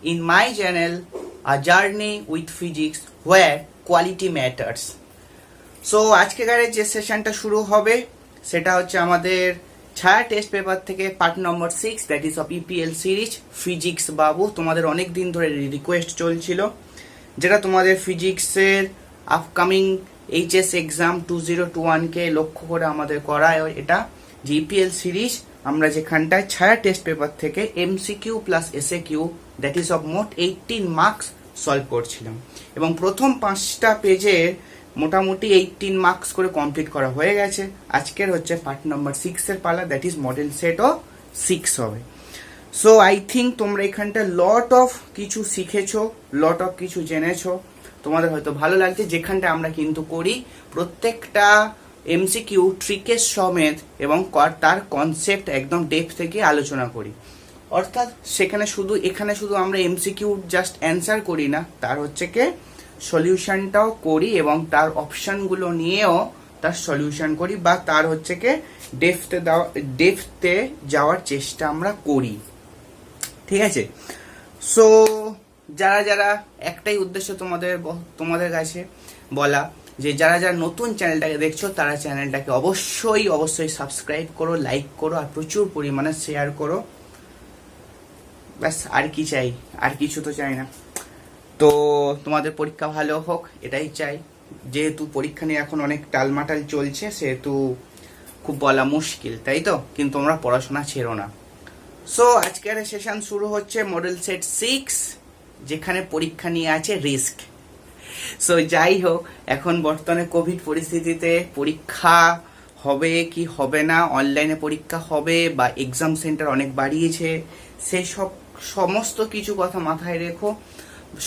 in my channel A Journey with Physics where quality matters. So আজকেকারের যে সেশনটা শুরু হবে সেটা হচ্ছে আমাদের ছায়া টেস্ট পেপার থেকে part number 6 that is of EPL series physics বাবু। তোমাদের অনেক দিন ধরে রিকোয়েস্ট চলছিল, যেটা তোমাদের ফিজিক্সের আপকামিং এইচএস এক্সাম 2021কে লক্ষ্য করে আমাদের করা এটা যে ইপিএল সিরিজ। আমরা যেখানটায় ছায়া টেস্ট পেপার থেকে MCQ plus SAQ that is of মোট 18 মার্কস সলভ করছিলাম, এবং প্রথম 5টা পেজের মোটামুটি 18 মার্কস করে কমপ্লিট করা হয়ে গেছে। আজকের হচ্ছে পার্ট নাম্বার 6 এর পালা, দ্যাট ইজ মডেল সেটও 6 হবে। সো আই থিঙ্ক তোমরা এখানটা লট অফ কিছু শিখেছো, লট অফ কিছু জেনেছো, তোমাদের হয়তো ভালো লাগছে। যেখানটা আমরা কিন্তু করি প্রত্যেকটা এমসিকিউ ট্রিকের সমেত এবং তার কনসেপ্ট একদম ডেপথ থেকে আলোচনা করি। অর্থাৎ এখানে শুধু আমরা এমসিকিউ জাস্ট অ্যান্সার করি না, তার হচ্ছে কে সলিউশনটাও করি এবং তার অপশনগুলো নিয়েও তার সলিউশন করি, বা তার হচ্ছে কে ডেপথে যাওয়ার চেষ্টা আমরা করি। ঠিক আছে? সো যারা একটাই উদ্দেশ্য তোমাদের কাছে বলা, যে যারা নতুন চ্যানেলটাকে দেখছো তারা চ্যানেলটাকে অবশ্যই সাবস্ক্রাইব করো, লাইক করো, আর প্রচুর পরিমাণে শেয়ার করো। ব্যাস, আর কি চাই? আর কিছু তো চাই না। তো তোমাদের পরীক্ষা ভালো হোক এটাই চাই। যেহেতু পরীক্ষা নিয়ে এখন অনেক টালমাটাল চলছে, সেহেতু খুব বলা মুশকিল, তাই তো? কিন্তু তোমরা পড়াশোনা ছেড়ো না। সো আজকের সেশন শুরু হচ্ছে মডেল সেট 6, যেখানে পরীক্ষা নিয়ে আছে রিস্ক। সো যাই হোক, এখন বর্তমানে কোভিড পরিস্থিতিতে পরীক্ষা হবে কি হবে না, অনলাইনে পরীক্ষা হবে বা এক্সাম সেন্টার অনেক বাড়িয়েছে, সেই সমস্ত কিছু কথা মাথায় রেখো।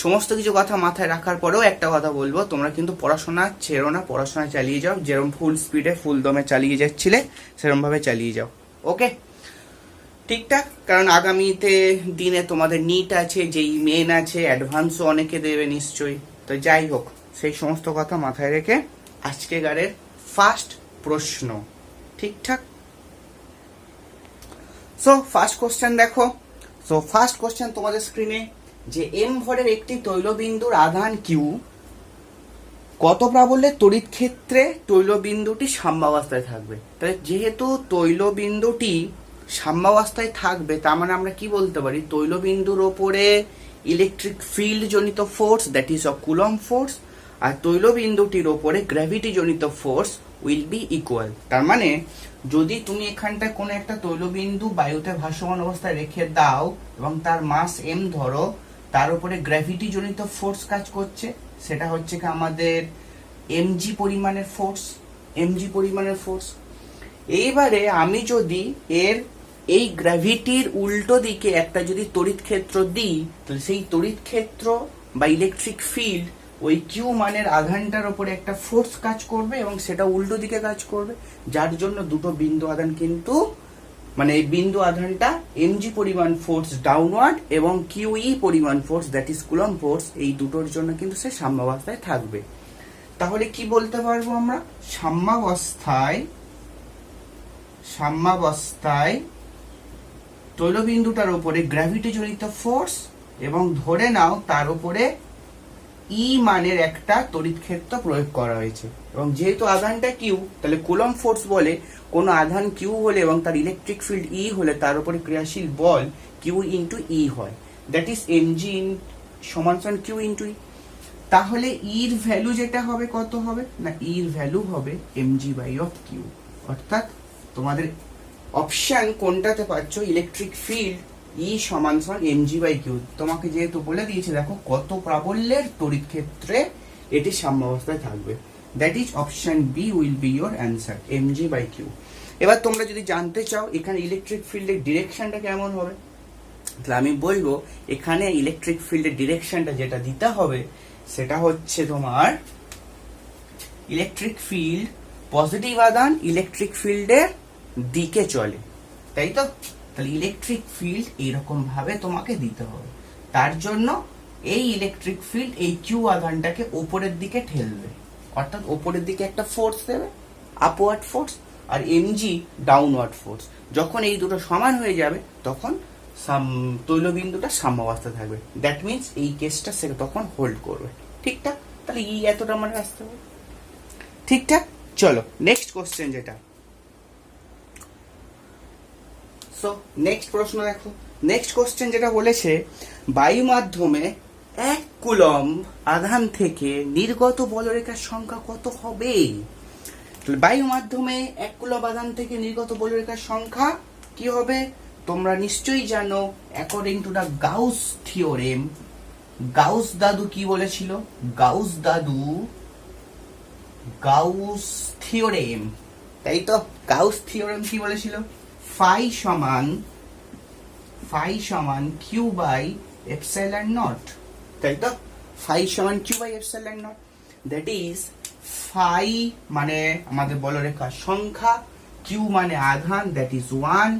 সমস্ত কিছু কথা মাথায় রাখার পরেও একটা কথা বলবো, তোমরা কিন্তু পড়াশোনা ছেড়ো না, পড়াশোনা চালিয়ে যাও। যেরকম ফুল স্পিডে ফুল দমে চালিয়ে যাচ্ছিলে সেরকম ভাবে চালিয়ে যাও। ওকে, ঠিকঠাক? কারণ আগামীতে দিনে তোমাদের নিট আছে, যেই মেন আছে, অ্যাডভান্সও অনেকে দেবে নিশ্চয়ই। তো যাই হোক, সেই সমস্ত কথা মাথায় রেখে আজকেকারের ফার্স্ট প্রশ্ন। ঠিকঠাক? সো ফার্স্ট কোশ্চেন দেখো। সো ফার্স্ট কোশ্চেন তোমাদের স্ক্রিনে, যে এম ভরের একটি তৈলবিন্দুর আধান কিউ কত প্রাবল্যের তড়িৎ ক্ষেত্রে তৈলবিন্দুটি সাম্যাবস্থায় থাকবে। তাহলে যেহেতু তৈলবিন্দুটি সাম্যাবস্থায় থাকবে, তার মানে আমরা কি বলতে পারি, তৈলবিন্দুর ওপরে ইলেকট্রিক ফিল্ড জনিত force that is of Coulomb force, আর তৈলবিন্দুটির ওপরে গ্র্যাভিটি জনিত ফোর্স উইল বি ইকুয়াল। তার মানে যদি তুমি এখানটায় কোনো একটা তৈলবিন্দু বায়ুতে ভাসমান অবস্থায় রেখে দাও এবং তার মাস এম ধরো, তার উপরে গ্র্যাভিটি জনিত ফোর্স কাজ করছে, সেটা হচ্ছে কি আমাদের এমজি পরিমাণের ফোর্স। এইবারে আমি যদি এই গ্র্যাভিটির উল্টো দিকে একটা যদি তড়িৎ ক্ষেত্র দিই, তাহলে সেই তড়িৎ ক্ষেত্র বা ইলেকট্রিক ফিল্ড ওই কিউ মানের আধানটার উপরে একটা ফোর্স কাজ করবে এবং সেটা উল্টো দিকে কাজ করবে, যার জন্য দুটো বিন্দু আধান কিন্তু মানে এই বিন্দু আধানটা এমজি পরিমাণ ফোর্স ডাউনওয়ার্ড এবং কিউই পরিমাণ force that is coulomb force, এই দুটোর জন্য কিন্তু সে সাম্যাবস্থায় থাকবে। তাহলে কি বলতে পারবো আমরা, সাম্যাবস্থায় তৈলবিন্দুটার উপরে গ্র্যাভিটি জনিত ফোর্স এবং ধরে নাও তার উপরে ই মানের একটা তড়িৎ ক্ষেত্র প্রয়োগ করা হয়েছে, এবং যেহেতু আধানটা কিউ, তাহলে কুলম্ব ফোর্স বলে কোনো আধান কিউ হলে এবং তার ইলেকট্রিক ফিল্ড ই হলে তার উপরে ক্রিয়াশীল বল কিউ ইন্টু ই হয়, দ্যাট ইজ এমজি সমান কিউ ইন্টু ই। তাহলে ইর ভ্যালু যেটা হবে কত হবে না, ইর ভ্যালু হবে এমজি বাই অফ কিউ। অর্থাৎ তোমাদের অপশন কোনটাতে পাচ্ছ, ইলেকট্রিক ফিল্ড ই সমান এমজি বাই কিউ। তোমাকে যেহেতু বলে দিয়েছে দেখো কত প্রাবল্যের তড়িৎ ক্ষেত্রে এটি সাম্যাবস্থায় থাকবে, that is option B will be your answer, MG by Q. এবার তোমরা যদি জানতে চাও এখানে ইলেকট্রিক ফিল্ডের ডিরেকশনটা কেমন হবে, তাহলে আমি বলবো এখানে ইলেকট্রিক ফিল্ডের ডিরেকশনটা যেটা দিতে হবে সেটা হচ্ছে তোমার ইলেকট্রিক ফিল্ড পজিটিভ আধান ইলেকট্রিক ফিল্ডের দিকে চলে, তাই তো? তাহলে ইলেকট্রিক ফিল্ড এরকম ভাবে তোমাকে দিতে হবে। তার জন্য এই ইলেকট্রিক ফিল্ড এই কিউ আধানটাকে উপরের দিকে ঠেলবে, অর্থাৎ উপরের দিকে একটা ফোর্স দেবে, আপওয়ার্ড ফোর্স, আর এমজি ডাউনওয়ার্ড ফোর্স। যখন এই দুটো সমান হয়ে যাবে তখন তৈলবিন্দুটা সাম্যাবস্থা থাকবে। দ্যাট মিনস এই কেসটা সে তখন হোল্ড করবে। ঠিকঠাক? তাহলে এতটা মানে আসতে হবে। ঠিকঠাক? চলো নেক্সট কোশ্চেন যেটা, সো নেক্সট প্রশ্ন দেখো। নেক্সট কোশ্চেন যেটা বলেছে, বায়ু মাধ্যমে 1 কুলম্ব আধান থেকে নির্গত বলরেখার সংখ্যা কত হবে? বায়ু মাধ্যমে 1 কুলম্ব আধান থেকে নির্গত বলরেখার সংখ্যা কি হবে? তোমরা নিশ্চয়ই জানো, according to the Gauss theorem, Gauss দাদু কি বলেছিল? গাউস থিওরেম, তাই তো? গাউস থিওরেম কি বলেছিল? ফাই সমান কিউ বাই এপসাইলন নট, তাই তো? ফাই সমান q by epsilon naught, that is phi মানে আমাদের বলরেখার সংখ্যা, কিউ মানে আধান, দ্যাট ইজ 1,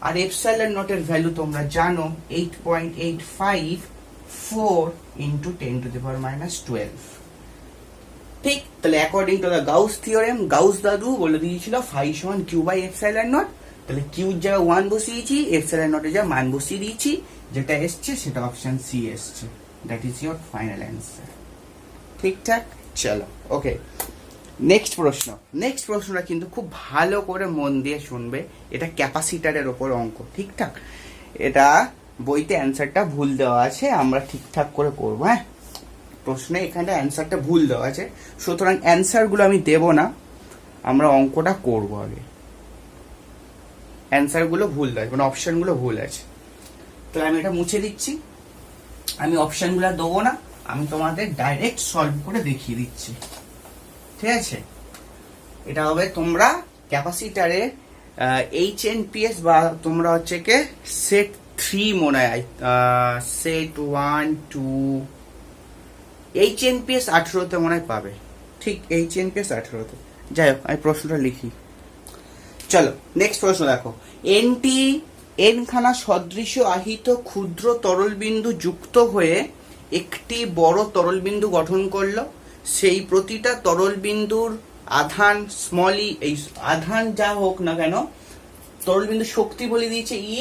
আর এপসাইলন নটের ভ্যালু তোমরা জানো 8.854 ইন্টু 10⁻⁻12। ঠিক? তাহলে according to the Gauss theorem, Gauss দাদু বলে দিয়েছিল ফাই সমান কিউ বাই এপসাইলন নট। তাহলে কিউর জায়গায় 1 বসিয়েছি, এপসাইলন নটের জায়গায় মান বসিয়ে দিয়েছি, যেটা এসছে সেটা অপশন সি এসছে। That is your final answer. ঠিকঠাক? চলো ওকে, নেক্সট প্রশ্ন। নেক্সট প্রশ্নটা কিন্তু খুব ভালো করে মন দিয়ে শুনবে, এটা ক্যাপাসিটারের ওপর অঙ্ক। ঠিকঠাক? এটা বইতে অ্যান্সারটা ভুল দেওয়া আছে, আমরা ঠিকঠাক করে করবো। হ্যাঁ, প্রশ্নে এখানে অ্যান্সারটা ভুল দেওয়া আছে, সুতরাং অ্যান্সারগুলো আমি দেব না, আমরা অঙ্কটা করবো আগে। অ্যান্সারগুলো ভুল দেওয়া আছে, মানে অপশনগুলো ভুল আছে, তাহলে আমি এটা মুছে দিচ্ছি। আমি অপশনগুলো দেবো না, আমি তোমাদের ডাইরেক্ট সলভ করে দেখিয়ে দিচ্ছি। ঠিক আছে? এটা হবে তোমরা ক্যাপাসিটারে HNPS বা তোমরা হচ্ছে কে সেট 3 মনে হয়, সেট 1 2 HNPS 18তে মনে হয় পাবে। ঠিক, HNPS 18তে। যাই হোক, আমি প্রশ্নটা লিখি। চলো নেক্সট প্রশ্ন দেখো। এনখানা সদৃশ আহিত ক্ষুদ্র তরল বিন্দু যুক্ত হয়ে একটি বড় তরল বিন্দু গঠন করলো। সেই প্রতিটা তরল বিন্দুর আধান স্মল ই, এই আধান যা হোক না কেন, তরল বিন্দু শক্তি বলে দিয়েছে ই,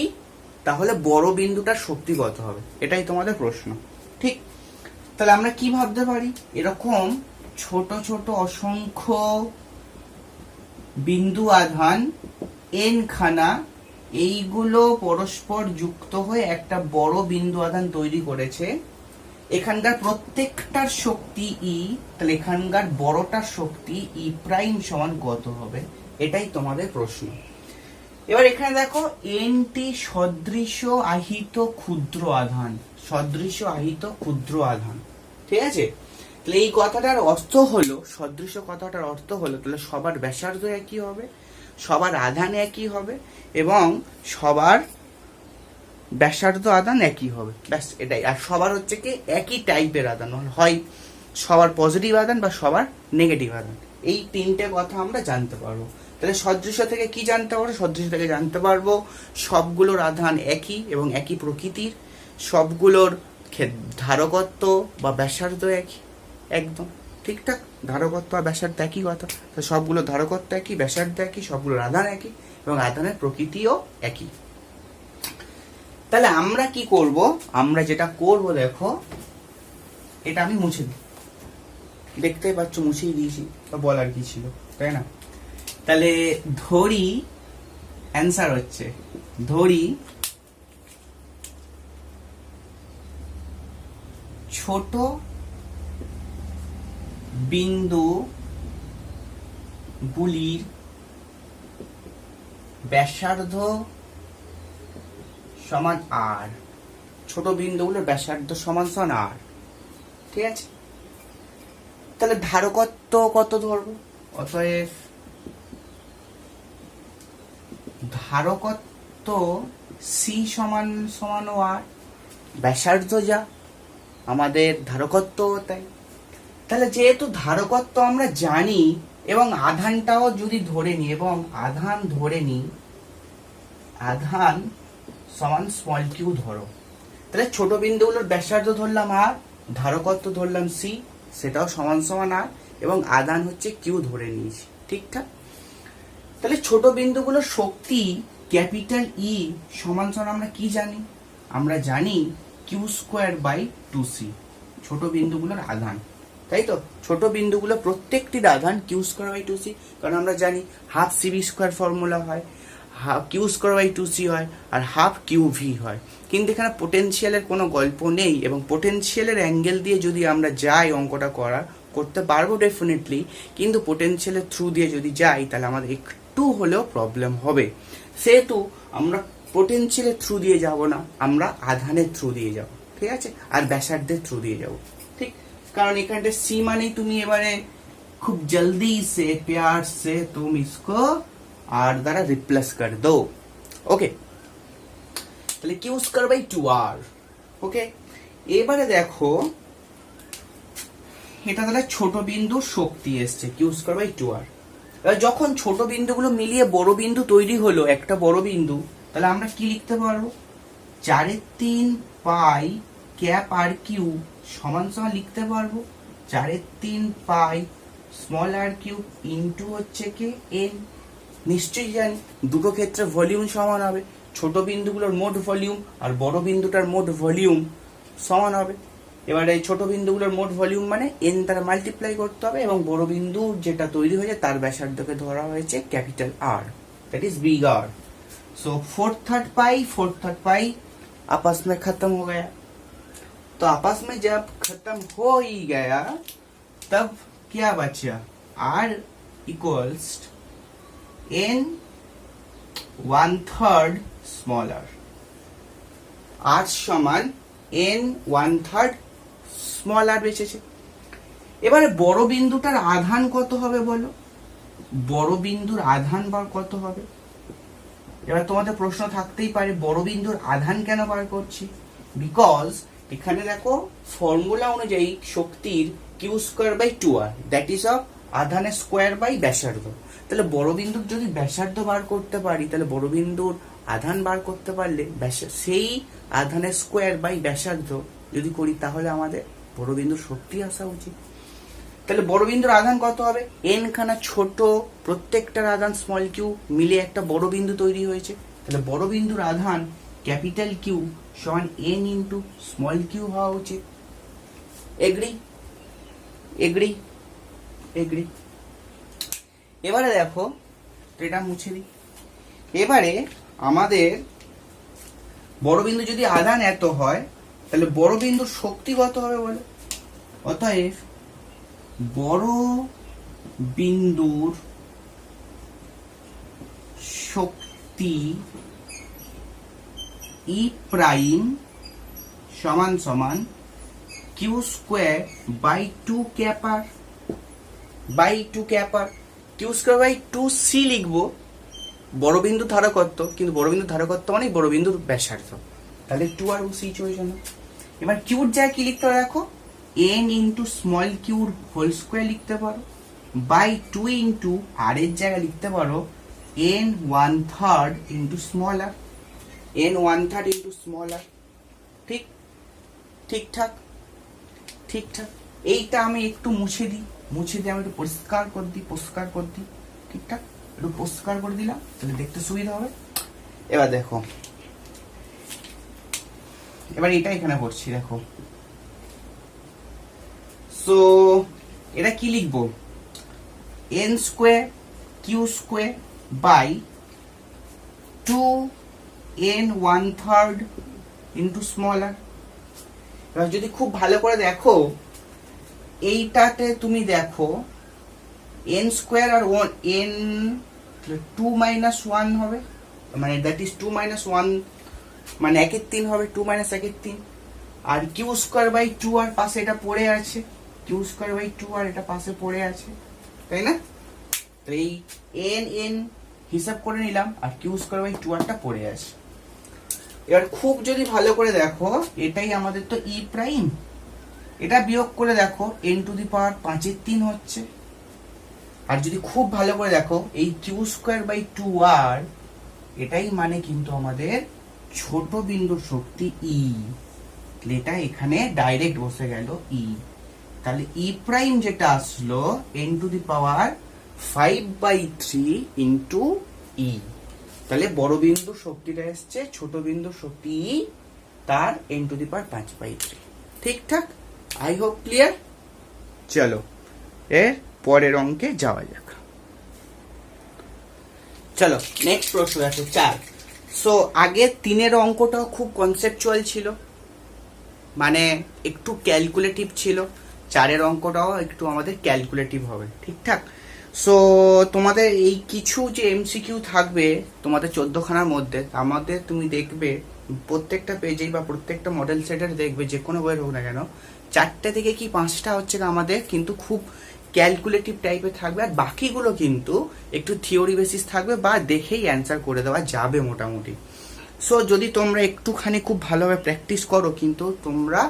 তাহলে বড় বিন্দুটার শক্তি কত হবে? এটাই তোমাদের প্রশ্ন। ঠিক? তাহলে আমরা কি ভাবতে পারি? এরকম ছোট ছোট অসংখ্য বিন্দু আধান এন খানা, এইগুলো পরস্পর যুক্ত হয়ে একটা বড় বিন্দু আধান তৈরি করেছে। এখানকার প্রত্যেকটার শক্তি ই, তাহলে এখানকার বড়টার শক্তি ই প্রাইম সমান কত হবে? এটাই তোমাদের প্রশ্ন। এবার এখানে দেখো, এনটি সদৃশ আহিত ক্ষুদ্র আধান, সদৃশ আহিত ক্ষুদ্র আধান। ঠিক আছে? তাহলে এই কথাটার অর্থ হলো, সদৃশ কথাটার অর্থ হলো, তাহলে সবার ব্যাসার্ধ একই হবে, সবার আধান একই হবে, এবং সবার ব্যাসার্ধ আধান একই হবে। ব্যাস এটাই। আর সবার হচ্ছে কি একই টাইপের আধান, হয় সবার পজিটিভ আধান বা সবার নেগেটিভ আধান। এই 3টে কথা আমরা জানতে পারবো। তাহলে সদৃশ থেকে কি জানতে পারবো? সদৃশ থেকে জানতে পারবো সবগুলোর আধান একই এবং একই প্রকৃতির, সবগুলোর ধারকত্ব বা ব্যাসার্ধ একই, একদম ঠিকঠাক। ধারকত্ব আর ব্যাসার্ধ একই কথা, তো সবগুলো ধারকত্ব একই, ব্যাসার্ধ একই, সবগুলোর আধান একই এবং আধানের প্রকৃতিও একই। তাহলে আমরা কি করব? আমরা যেটা করব দেখো, এটা আমি মুছে দিই, দেখতেই পাচ্ছ মুছেই দিয়েছি, তো বলার কি ছিল, তাই না? তাহলে ধরি, অ্যান্সার হচ্ছে ধরি ছোট বিন্দু গুলির ব্যাসার্ধ সমান আর, ছোট বিন্দুগুলোর ব্যাসার্ধ সমান সমান আর। ঠিক আছে? তাহলে ধারকত্ব কত ধরবো? অতএব ধারকত্ব সি সমান সমান আর, ব্যাসার্ধ যা আমাদের ধারকত্ব তাই। তাহলে যেহেতু ধারকত্ব আমরা জানি এবং আধানটাও যদি ধরে নিই, এবং আধান ধরে নিই, আধান সমান স্মল কিউ ধরো, তাহলে ছোট বিন্দুগুলোর ব্যাসার্ধ ধরলাম আর, ধারকত্ব ধরলাম সি, সেটাও সমান সমান আর, এবং আধান হচ্ছে কিউ ধরে নিয়েছি। ঠিকঠাক? তাহলে ছোট বিন্দুগুলোর শক্তি ক্যাপিটাল ই সমান সমান আমরা কি জানি? আমরা জানি কিউ স্কোয়ার বাই 2c, ছোট বিন্দুগুলোর আধান, তাই তো? ছোট বিন্দুগুলো প্রত্যেকটির আধান কিউ স্কোয়ার বাই 2c, কারণ আমরা জানি হাফ সিবি স্কোয়ার ফর্মুলা হয়, half Q square by 2c হয়, আর হাফ কিউ ভি হয়। কিন্তু এখানে পোটেনশিয়ালের কোনো গল্প নেই, এবং পোটেনশিয়ালের অ্যাঙ্গেল দিয়ে যদি আমরা যাই অঙ্কটা করতে পারবো ডেফিনেটলি, কিন্তু পোটেনশিয়ালের থ্রু দিয়ে যদি যাই তাহলে আমাদের একটু হলেও প্রবলেম হবে। সেহেতু আমরা পোটেনশিয়ালের থ্রু দিয়ে যাব না, আমরা আধানের থ্রু দিয়ে যাব, ঠিক আছে? আর ব্যাসার্ধের থ্রু দিয়ে যাব, ঠিক? কারণ এখানটা সি মানেই তুমি এবারে খুব জলদি সে প্যার সে তুম ইসকো আর দ্বারা রিপ্লেস কর দো। ওকে, তাহলে কিউ স্কয়ার বাই 2r। ওকে, এবারে দেখো এটা তাহলে ছোট বিন্দুর শক্তি এসছে কিউ স্কয়ার বাই 2r। যখন ছোট বিন্দুগুলো মিলিয়ে বড় বিন্দু তৈরি হলো, একটা বড় বিন্দু, তাহলে আমরা কি লিখতে পারবো? 4/3 পাই ক্যাপ আর কিউ সমান সমান লিখতে পারবো 4/3 পাই স্মল আর কিউ ইন্টু হচ্ছে কি এন। নিশ্চয়ই জানি দুটো ক্ষেত্রে ভলিউম সমান হবে, ছোট বিন্দুগুলোর মোট ভলিউম আর বড় বিন্দুটার মোট ভলিউম সমান হবে। এবারে ছোট বিন্দুগুলোর মোট ভলিউম মানে এন দ্বারা মাল্টিপ্লাই করতে হবে, এবং বড় বিন্দু যেটা তৈরি হয়েছে তার ব্যাসার্ধকে ধরা হয়েছে capital R, that is big R. So 4/3 pi आपस में खत्म हो गया। तो आपस में जब खत्म हो ही गया तब क्या बचा? r equals n 1/3 smaller, r সমান n 1/3 স্মলার বেঁচেছে। এবারে বড় বিন্দুটার আধান কত হবে বলো? বড় বিন্দুর আধান বার কত হবে? এবার তোমাদের প্রশ্ন থাকতেই পারে বড় বিন্দুর আধান কেন বার করছি? বিকজ এখানে দেখো ফর্মুলা অনুযায়ী শক্তির Q square by 2r, that is of আধানের স্কোয়ার বাই ব্যাসার্ধ। তাহলে বড় বিন্দুর যদি ব্যাসার্ধ বার করতে পারি, তাহলে বড় বিন্দুর আধান বার করতে পারলে সেই আধানের স্কোয়ার বাই ব্যাসার্ধ যদি করি, তাহলে আমাদের বড় বিন্দুর শক্তি আসা উচিত। তাহলে বড় বিন্দুর আধান কত হবে? এন খানা ছোট প্রত্যেকটার আধান স্মল কিউ মিলে একটা বড় বিন্দু তৈরি হয়েছে। তাহলে বড় বিন্দুর আধান ক্যাপিটাল কিউ সমান এন ইন্টু স্মল কিউ হওয়া উচিত। Agree agree agree. এবারে দেখো এটা মুছে দিই। এবারে আমাদের বড় বিন্দু যদি আধান এত হয়, তাহলে বড় বিন্দুর শক্তি কত হবে বলে? অতএব বড় বিন্দুর শক্তি ই প্রাইম সমান সমান কিউ স্কোয়ার বাই 2 ক্যাপার বাই 2 ক্যাপার। কিউ স্কোয়ার বাই 2c লিখবো বড় বিন্দু ধারকত্ব, কিন্তু বড় বিন্দু ধারকত্ব মানে বড় বিন্দুর ব্যাসার্ধ, তাহলে 2 আর c চলে যাবে। এবার কিউর জায়গায় কি লিখতে হবে দেখো, n ইন্টু স্মল কিউর হোল স্কোয়ার লিখতে পারো, বাই 2 ইন্টু আর এর জায়গায় লিখতে পারো n 1/3 ইন্টু স্মল আর, n 1/3 ইন্টু স্মল আর। ঠিক ঠিকঠাক ঠিকঠাক। এইটা আমি একটু মুছে দিই, আমি একটু পরিষ্কার করে দিই ঠিকঠাক, একটু পরিষ্কার করে দিলাম, তাহলে দেখতে সুবিধা হবে। এবার দেখো, এবার এটা এখানে পড়ছি দেখো। সো এটা কি লিখবো? n square q square by 2 n 1/3 into small r. এবার যদি খুব ভালো করে দেখো, এইটাতে তুমি দেখো n স্কোয়ার আর n 2 - 1 হবে, মানে দ্যাট ইজ 2 - 1 মানে 1/3 হবে, 2 - 1/3। আর কিউ স্কোয়ার বাই 2 আর পাশে এটা পড়ে আছে, কিউ স্কোয়ার বাই 2 আর এটা পাশে পড়ে আছে, তাই না? তো এই n হিসাব করে নিলাম, আর কিউ স্কোয়ার বাই 2 আরটা পড়ে আছে। এবার খুব যদি ভালো করে দেখো, এটাই আমাদের তো ই প্রাইম, এটা বিয়োগ করে দেখো n টু দি পাওয়ার 5/3 হচ্ছে। আর যদি খুব ভালো করে দেখো এই কিউ স্কোয়ার বাই 2 আর এটাই মানে কিন্তু আমাদের ছোট বিন্দুর শক্তি ই, এটা এখানে ডাইরেক্ট বসে গেল ই। তাহলে ই প্রাইম যেটা আসলো n to the power 5/3 into e. তাহলে বড় বিন্দুর শক্তিটা এসছে ছোট বিন্দুর শক্তি ই, তার n⁵ ঠিকঠাক? I hope clear. চলো এর পরের অঙ্কে যাওয়া যাক। চলো নেক্সট প্রশ্ন আছে 4। সো আগে 3-এর অঙ্কটাও খুব কনসেপচুয়াল ছিল, মানে একটু ক্যালকুলেটিভ ছিল। 4-এর অঙ্কটাও একটু আমাদের ক্যালকুলেটিভ হবে, ঠিকঠাক? সো তোমাদের এই কিছু যে এমসিকিউ থাকবে তোমাদের 14খানার মধ্যে, আমাদের তুমি দেখবে প্রত্যেকটা পেজেই বা প্রত্যেকটা মডেল সেটের দেখবে, যে কোনো বইয়ের হোক না কেন, 4টে থেকে কি 5টা হচ্ছে আমাদের কিন্তু খুব ক্যালকুলেটিভ টাইপের থাকবে, আর বাকিগুলো কিন্তু একটু থিওরি বেসিস থাকবে বা দেখেই অ্যান্সার করে দেওয়া যাবে মোটামুটি। সো যদি তোমরা একটুখানি খুব ভালোভাবে প্র্যাকটিস করো, কিন্তু তোমরা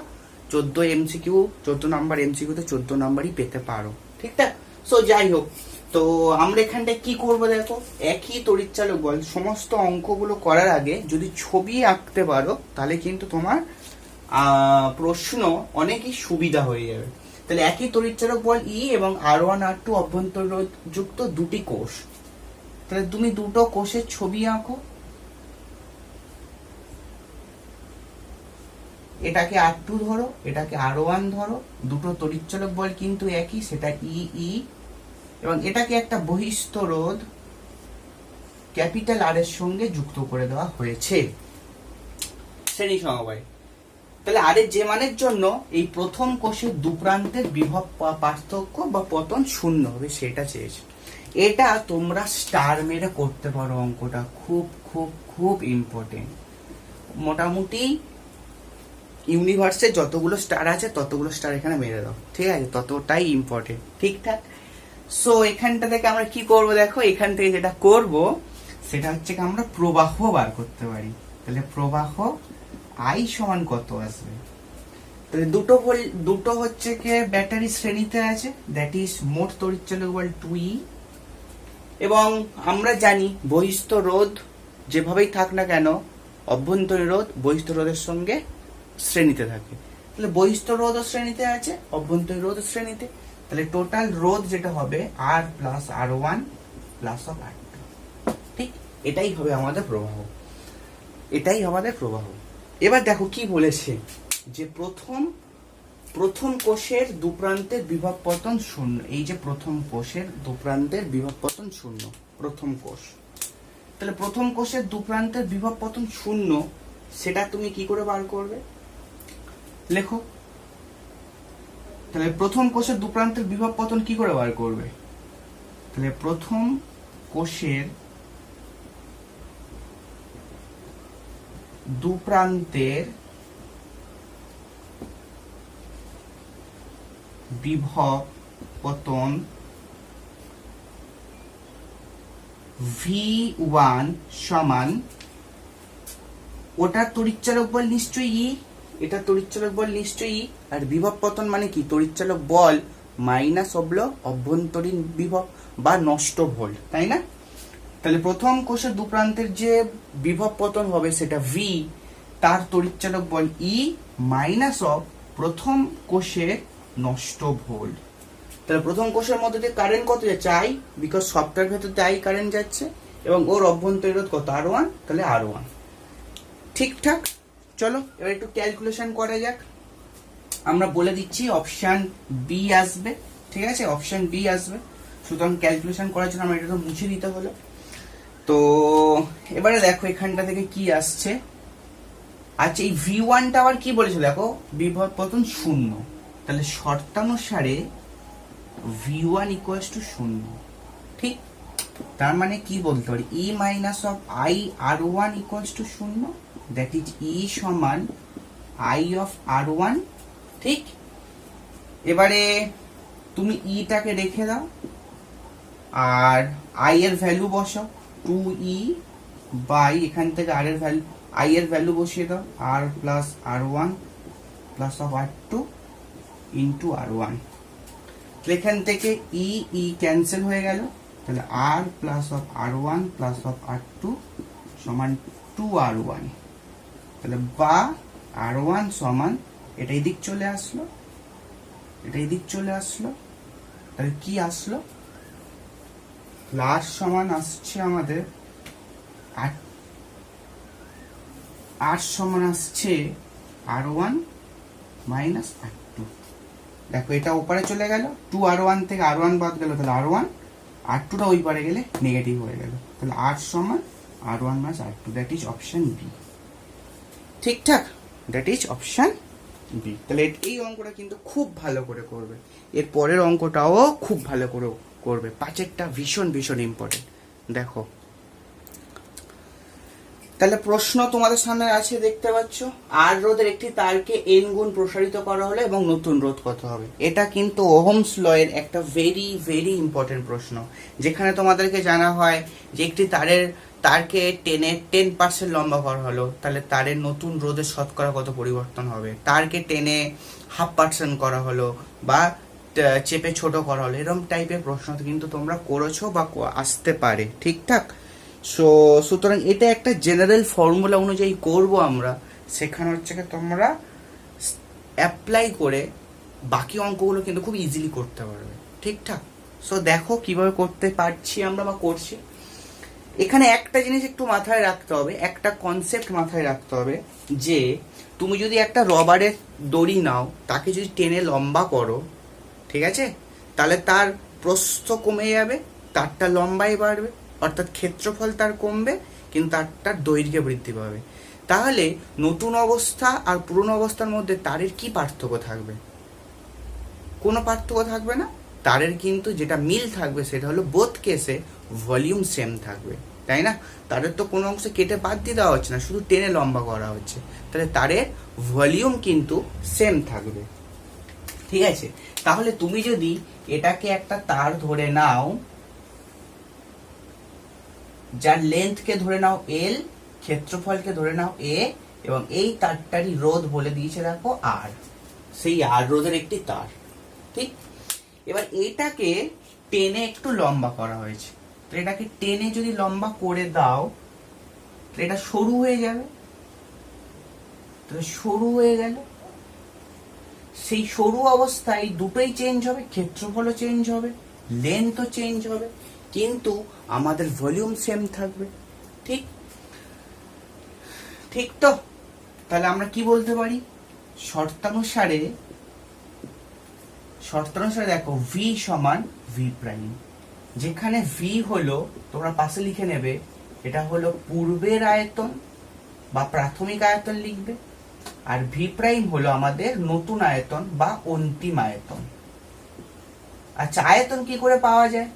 14 নাম্বার এমসিকিউতে 14 নাম্বারই পেতে পারো, ঠিকঠাক? সো যাই হোক, তো আমরা এখানটায় কি করবো দেখো, একই তড়িৎচালক বল সমস্ত অঙ্কগুলো করার আগে যদি ছবি আঁকতে পারো তাহলে কিন্তু তোমার প্রশ্ন অনেকই সুবিধা হয়ে যাবে। তাহলে একই তড়িৎচালক বল ই এবং R1 R2 অভ্যন্তর যুক্ত দুটি কোষ, তাহলে তুমি দুটো কোষের ছবি আঁকো। এটাকে R2 ধরো, এটাকে R1 ধরো, দুটো তড়িৎচালক বল কিন্তু একই, সেটা ই, এবং এটাকে একটা বহিস্থ রোধ ক্যাপিটাল আর এর সঙ্গে যুক্ত করে দেওয়া হয়েছে শ্রেণী সমবায়। তাহলে আর এর যে মানের জন্য এই প্রথম কোষের দুপ্রান্তের বিভব পার্থক্য বা পতন শূন্য হবে সেটা চেয়েছে। এটা তোমরা স্টার মেরে করতে পারো, অঙ্কটা খুব খুব খুব ইম্পর্টেন্ট। মোটামুটি ইউনিভার্সে যতগুলো স্টার আছে ততগুলো স্টার এখানে মেরে দাও, ঠিক আছে? ততটাই ইম্পর্টেন্ট, ঠিকঠাক? সো এখানটা থেকে আমরা কি করব দেখো, এখান থেকে যেটা করব সেটা হচ্ছে কি আমরা প্রবাহ বার করতে পারি। তাহলে প্রবাহ আই সমান কত আসবে? তাহলে দুটো হচ্ছে কি ব্যাটারি শ্রেণীতে আছে, দ্যাট ইজ মোট তড়িৎচালক বল 2E, এবং আমরা জানি বহিস্থ রোধ যেভাবেই থাক না কেন অভ্যন্তরীণ রোধ বহিস্থ রোধের সঙ্গে শ্রেণীতে থাকে। তাহলে বহিস্থ রোধ শ্রেণীতে আছে, অভ্যন্তরীণ রোধ শ্রেণীতে, তাহলে টোটাল রোধ যেটা হবে R plus R1 plus of R2, ঠিক? এটাই হবে আমাদের প্রবাহ, এটাই আমাদের প্রবাহ। এবার দেখো কি বলেছে, যে প্রথম কোষের দুপ্রান্তের বিভব পতন শূন্য। এই যে প্রথম কোষের দুপ্রান্তের বিভব পতন শূন্য, প্রথম কোষ, তাহলে প্রথম কোষের দুপ্রান্তের বিভব পতন শূন্য, সেটা তুমি কি করে বার করবে লেখো। তাহলে প্রথম কোষের দুপ্রান্তের বিভব পতন কি করে বার করবে? তাহলে প্রথম কোষের দুপ্রান্তের বিভব পতন V1 সমান, ওটার তড়িৎচালক বল নিশ্চয়ই ই, এটা তড়িৎচালক বল নিশ্চয়ই, আর বিভব পতন মানে কি? তড়িৎচালক বল মাইনাস অভ্যন্তরীণ বিভব বা নষ্ট ভোল্ট, তাই না? তাহলে প্রথম কোষের দুপ্রান্তের যে বিভব পতন হবে সেটা V, তার তড়িৎচালক বল ই মাইনাস অফ প্রথম কোষের নষ্ট ভোল্ট। তাহলে প্রথম কোষের মধ্যে দিয়ে কারেন্ট কত যাচ্ছে? আই, বিকজ সফটওয়্যার ভেতরে আই কারেন্ট যাচ্ছে, এবং ওর অভ্যন্তরীণ রোধ কত? R1, তাহলে R1, ঠিকঠাক? চলো এবার একটু ক্যালকুলেশন করা যাক। আমরা বলে দিচ্ছি অপশন বি আসবে, ঠিক আছে? অপশন বি আসবে, সুতরাং ক্যালকুলেশন করার জন্য আমরা এটা তো মুছে দিতে হলো। তো এবারে দেখো এখানটা থেকে কি আসছে। আচ্ছা, এই V1টা আবার কি বলেছে দেখো, বিভব পতন শূন্য, তাহলে শর্তানুসারে V1 ইকুয়ালস টু শূন্য, ঠিক? তার মানে কি বলতে পারি, E minus of I R1 equals to শূন্য, দ্যাট ইজ E সমান I অফ R1, ঠিক? এবারে তুমি ইটাকে রেখে দাও আর I এর ভ্যালু বসাও, 2E বাই এখান থেকে R এর ভ্যালু, I এর ভ্যালু বসিয়ে দাও, R plus R1 plus of R2 into R1। এখান থেকে ই ক্যান্সেল হয়ে গেল, তাহলে R plus of R1 plus of R2 সমান 2R1, তাহলে বা R1 সমান, এটা এদিক চলে আসলো, এটা এদিক চলে আসলো, তাহলে কি আসলো? প্লাস সমান আসছে আমাদের আর সমান আসছে R1 মাইনাস R2। দেখো এটা ওপারে চলে গেল, 2R1 থেকে R1 বাদ গেল, তাহলে R1, R2টা ওই পারে গেলে নেগেটিভ হয়ে গেল, তাহলে R সমান R1 minus R2, that is option B. ঠিকঠাক, দ্যাট ইজ অপশন বি। তাহলে এই অঙ্কটা কিন্তু খুব ভালো করে করবে, এর পরের অঙ্কটাও খুব ভালো করে করবে, পাঁচেরটা ভীষণ ভীষণ ইম্পর্টেন্ট। দেখো তাহলে প্রশ্ন তোমাদের সামনে আছে, দেখতে পাচ্ছ, আর রোধের একটি তারকে n গুণ প্রসারিত করা হলে এবং নতুন রোধ কত হবে। এটা কিন্তু ওহমস ল এর একটা ভেরি ভেরি ইম্পর্টেন্ট প্রশ্ন, যেখানে তোমাদেরকে জানা হয় যে একটি তারকে টেনে 10% লম্বা করা হলো, তাহলে তারের নতুন রোধের শতকরা কত পরিবর্তন হবে। তারকে টেনে 0.5% করা হলো বা চেপে ছোট করা হলো, এরকম টাইপের প্রশ্ন কিন্তু তোমরা করেছো বা আসতে পারে। ঠিকঠাক। সুতরাং এটা একটা জেনারেল ফর্মুলা অনুযায়ী করব আমরা, সেখানে হচ্ছে তোমরা অ্যাপ্লাই করে বাকি অঙ্কগুলো কিন্তু খুব ইজিলি করতে পারবে। ঠিকঠাক। দেখো কিভাবে করতে পারছি আমরা বা করছি। এখানে একটা জিনিস একটু মাথায় রাখতে হবে, একটা কনসেপ্ট মাথায় রাখতে হবে, যে তুমি যদি একটা রবারের দড়ি নাও, তাকে যদি টেনে লম্বা করো, ঠিক আছে, তাহলে তার প্রস্থ কমে যাবে, তারটা লম্বাই বাড়বে, অর্থাৎ ক্ষেত্রফল তার কমবে, কিন্তু তার দৈর্ঘ্য বৃদ্ধি পাবে। তাহলে নতুন অবস্থা আর পুরনো অবস্থার মধ্যে তারের কি পার্থক্য থাকবে? কোনো পার্থক্য থাকবে না। তারের কিন্তু যেটা মিল থাকবে সেটা হলো বোথ কেসে ভলিউম সেম থাকবে, তাই না? তারের তো কোনো অংশে কেটে বাদ দিয়ে দেওয়া হচ্ছে না, শুধু টেনে লম্বা করা হচ্ছে, তাহলে তারের ভলিউম কিন্তু সেম থাকবে। ঠিক আছে। তাহলে তুমি যদি এটাকে একটা তার ধরে নাও, যার লেন্থকে ধরে নাও L, ক্ষেত্রফলকে ধরে নাও A, এবং এই তারটারই রোধ বলে দিয়েছে দেখো R, সেই R রোধের একটি তার। ঠিক। এবার এইটাকে টেনে একটু লম্বা করা হয়েছে, তো এটাকে টেনে যদি লম্বা করে দাও, এটা সরু হয়ে যাবে, সরু হয়ে গেল, সেই সরু অবস্থায় দুটোই চেঞ্জ হবে, ক্ষেত্রফলও চেঞ্জ হবে, লেন্থও চেঞ্জ হবে, কিন্তু আমাদের ভলিউম সেম থাকবে। ঠিক। ঠিক তো? তাহলে আমরা কি বলতে পারি, শর্তানুসারে দেখো V সমান V প্রাইম, যেখানে V হলো, তোমরা পাশে লিখে নেবে, এটা হলো পূর্বের আয়তন বা প্রাথমিক আয়তন লিখবে, আর V প্রাইম হলো আমাদের নতুন আয়তন বা অন্তিম আয়তন। আচ্ছা, আয়তন কি করে পাওয়া যায়?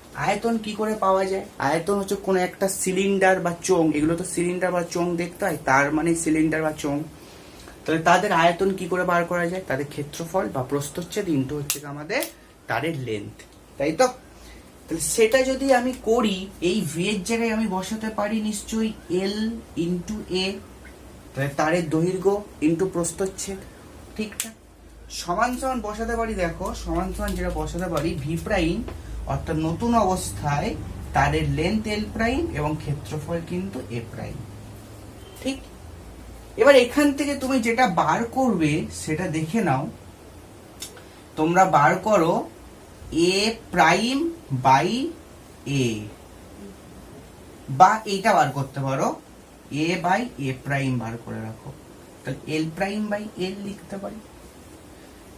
আয়তন হচ্ছে কোন একটা সিলিন্ডার বা চোঙ, এগুলো তো সিলিন্ডার বা চোঙ দেখতে হয়, তার মানে সিলিন্ডার বা চোঙ, তাহলে তাদের আয়তন কি করে বার করা যায়? তাদের ক্ষেত্রফল বা প্রস্থচ্ছেদ ইনটু হচ্ছে আমাদের তারের লেন্থ, তাই তো? তাহলে সেটা যদি আমি করি, এই V এর জায়গায় আমি বসাতে পারি নিশ্চয়ই L ইনটু A, তাহলে তারের দৈর্ঘ্য ইনটু প্রস্থচ্ছেদ। ঠিকঠাক। সমান সমান বসাতে পারি, দেখো সমান সমান যেটা বসাতে পারি, V প্রাইম অর্থাৎ নতুন অবস্থায় তারের লেন্থ L প্রাইম এবং ক্ষেত্রফল কিন্তু A প্রাইম। ঠিক। এবার এখান থেকে তুমি যেটা বার করবে সেটা দেখে নাও, তোমরা বার করো A প্রাইম বাই A, বা এইটা বার করতে পারো A বাই A প্রাইম বার করে রাখো, তাহলে L প্রাইম বাই L লিখতে পারি,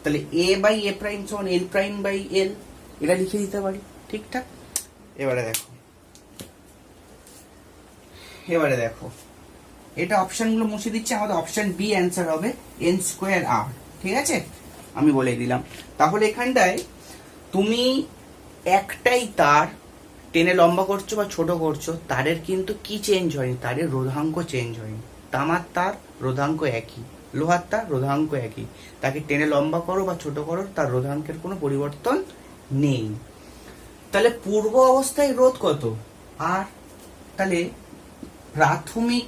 তাহলে A বাই A প্রাইম সমান L প্রাইম বাই L, এটা লিখে দিতে পারি। ঠিকঠাক। এবারে দেখো এটা অপশনগুলো মুছে দিচ্ছে, আমাদের অপশন বি অ্যান্সার হবে n স্কোয়ার R। ঠিক আছে, আমি বলে দিলাম। তাহলে এখানটায় তুমি একটাই তার টেনে লম্বা করছো বা ছোট করছো, তারের কিন্তু কি চেঞ্জ হয়নি, তারের রোধাঙ্ক চেঞ্জ হয়নি। তামার তার রোধাঙ্ক একই, লোহার তার রোধাঙ্ক একই, তাকে টেনে লম্বা করো বা ছোট করো, তার রোধাঙ্কের কোনো পরিবর্তন নেই। তাহলে পূর্ব অবস্থায় রোধ কত? আর তাহলে প্রাথমিক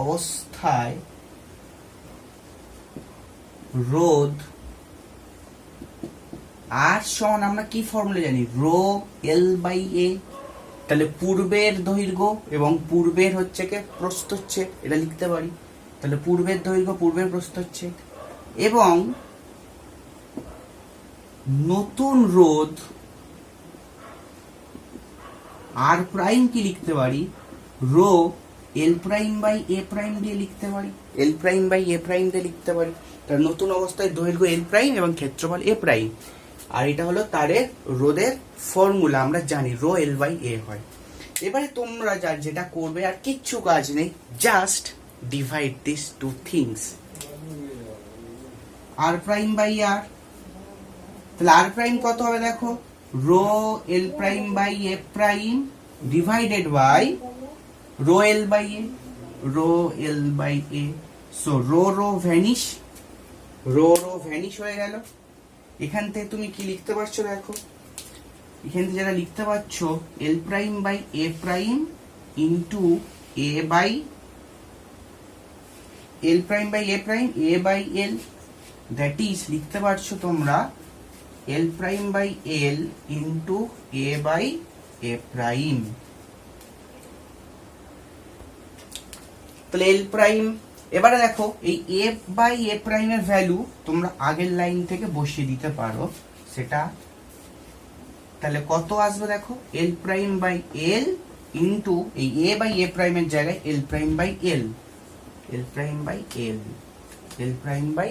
অবস্থায় রোধ আর সমান আমরা কি ফর্মুলা জানি, রো L বাই A। তাহলে পূর্বের দৈর্ঘ্য এবং পূর্বের হচ্ছে কি প্রস্থচ্ছেদ, এটা লিখতে পারি, তাহলে পূর্বের দৈর্ঘ্য পূর্বের প্রস্থচ্ছেদ, এবং নতুন রোধ আর প্রাইম কি লিখতে পারি, rho L prime by A prime দিয়ে লিখতে পারি, L prime by A prime দিয়ে লিখতে পারি। তার নতুন অবস্থায় দৈর্ঘ্য এল প্রাইম এবং ক্ষেত্রফল এ প্রাইম। আর এটা হলো তারের রোধের ফর্মুলা, আমরা জানি রো এল বাই এ হয়। এবারে তোমরা যেটা করবে আর কিচ্ছু কাজ নেই, just divide this two things, R prime by R. তাহলে আর প্রাইম কত হবে দেখো, rho L prime by A prime divided by rho L by A, rho L by A. So rho rho vanish, rho rho vanish হয়ে গেল। এখান থেকে তুমি কি লিখতে পারছো দেখো, এখান থেকে যেটা লিখতে পারছো L prime by A prime into A by L prime by A prime A by L, that is লিখতে পারছো তোমরা L prime by L into A by A prime. তাহলে এল প্রাইম, এবারে দেখো এই এ বাই এ প্রাইমের value তোমরা আগের লাইন থেকে বসিয়ে দিতে পারো, সেটা তাহলে কত আসবে দেখো, L prime by L into এই এ বাই এ প্রাইমের জায়গায় L prime by L, L prime by L, L prime by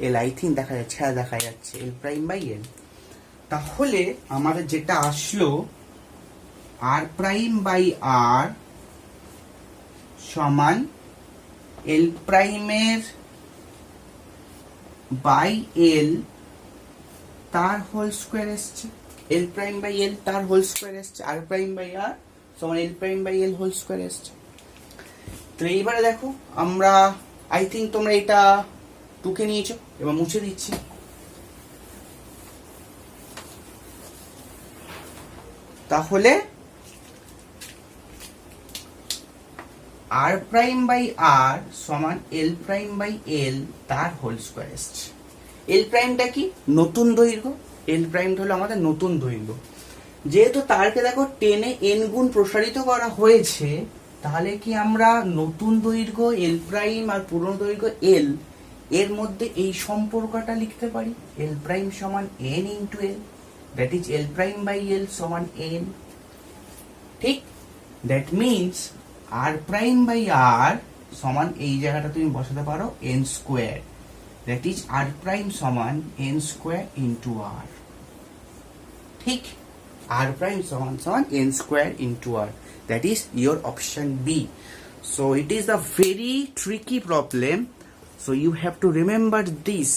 L, I think দেখা যাচ্ছে, হ্যাঁ দেখা যাচ্ছে, এল প্রাইম বাই এল। তাহলে আমাদের যেটা আসলো আর প্রাইম বাই আর সমান এল প্রাইমের বাই এল তার হোল স্কোয়ার এসছে, এল প্রাইম বাই এল তার হোল স্কোয়ার এসছে, আর প্রাইম বাই আর সমান L prime by L whole square এসছে। তো এইবারে দেখো আমরা, আই থিঙ্ক তোমরা এটা টুকে নিয়েছো, এবার মুছে দিচ্ছি। তাহলে আর প্রাইম বাই আর সমান এল প্রাইম বাই এল তার হোল স্কোয়ার এসছে। এল প্রাইমটা কি, নতুন দৈর্ঘ্য, এল প্রাইমটা হলো আমাদের নতুন দৈর্ঘ্য। যেহেতু তারকে দেখো টেনে এন গুণ প্রসারিত করা হয়েছে, তাহলে কি আমরা নতুন দৈর্ঘ্য এল প্রাইম আর পুরনো দৈর্ঘ্য এল এর মধ্যে এই সম্পর্কটা লিখতে পারি, এল প্রাইম সমান N into L, that is L prime by L সমান এন। ঠিক, that means R prime by R সমান এই জায়গাটা তুমি বসাতে পারো N square, that is R prime সমান এন স্কোয়ার ইন্টু আর। ঠিক, আর প্রাইম সমান সমান N square into R, that is your option B. So it is the very tricky problem, so you have to remember this,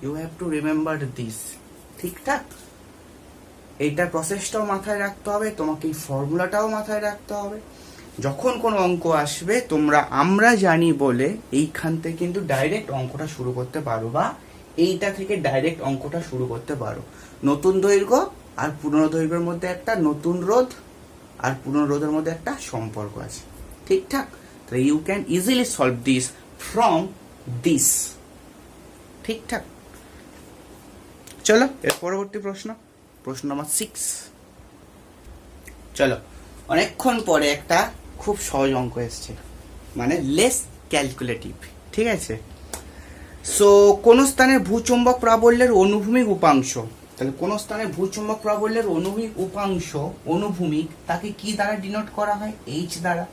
you have to remember this. ঠিকঠাক, এইটার প্রসেসটাও মাথায় রাখতে হবে, তোমাকে এই ফর্মুলাটাও মাথায় রাখতে হবে। যখন কোনো অঙ্ক আসবে তোমরা আমরা জানি বলে এইখান থেকে কিন্তু ডাইরেক্ট অঙ্কটা শুরু করতে পারো, বা এইটা থেকে ডাইরেক্ট অঙ্কটা শুরু করতে পারো। নতুন দৈর্ঘ্য আর পুরনো দৈর্ঘ্যের মধ্যে একটা নতুন রোধ আর পুরনো রোধের মধ্যে একটা সম্পর্ক আছে। ঠিকঠাক, তো you can easily solve this from this. ঠিকঠাক, চলো এর পরবর্তী প্রশ্ন, প্রশ্ন নাম্বার 6। চলো, অনেকক্ষণ পরে একটা খুব সহজ অঙ্ক এসছে, মানে লেস ক্যালকুলেটিভ। ঠিক আছে, সো কোন স্থানের ভূচুম্বক প্রাবল্যের অনুভূমিক উপাংশ, তাহলে কোন স্থানের ভূচুম্বক প্রাবল্যের অনুভূমিক উপাংশ, অনুভূমিক, তাকে কি দ্বারা ডিনোট করা হয়, এইচ দ্বারা।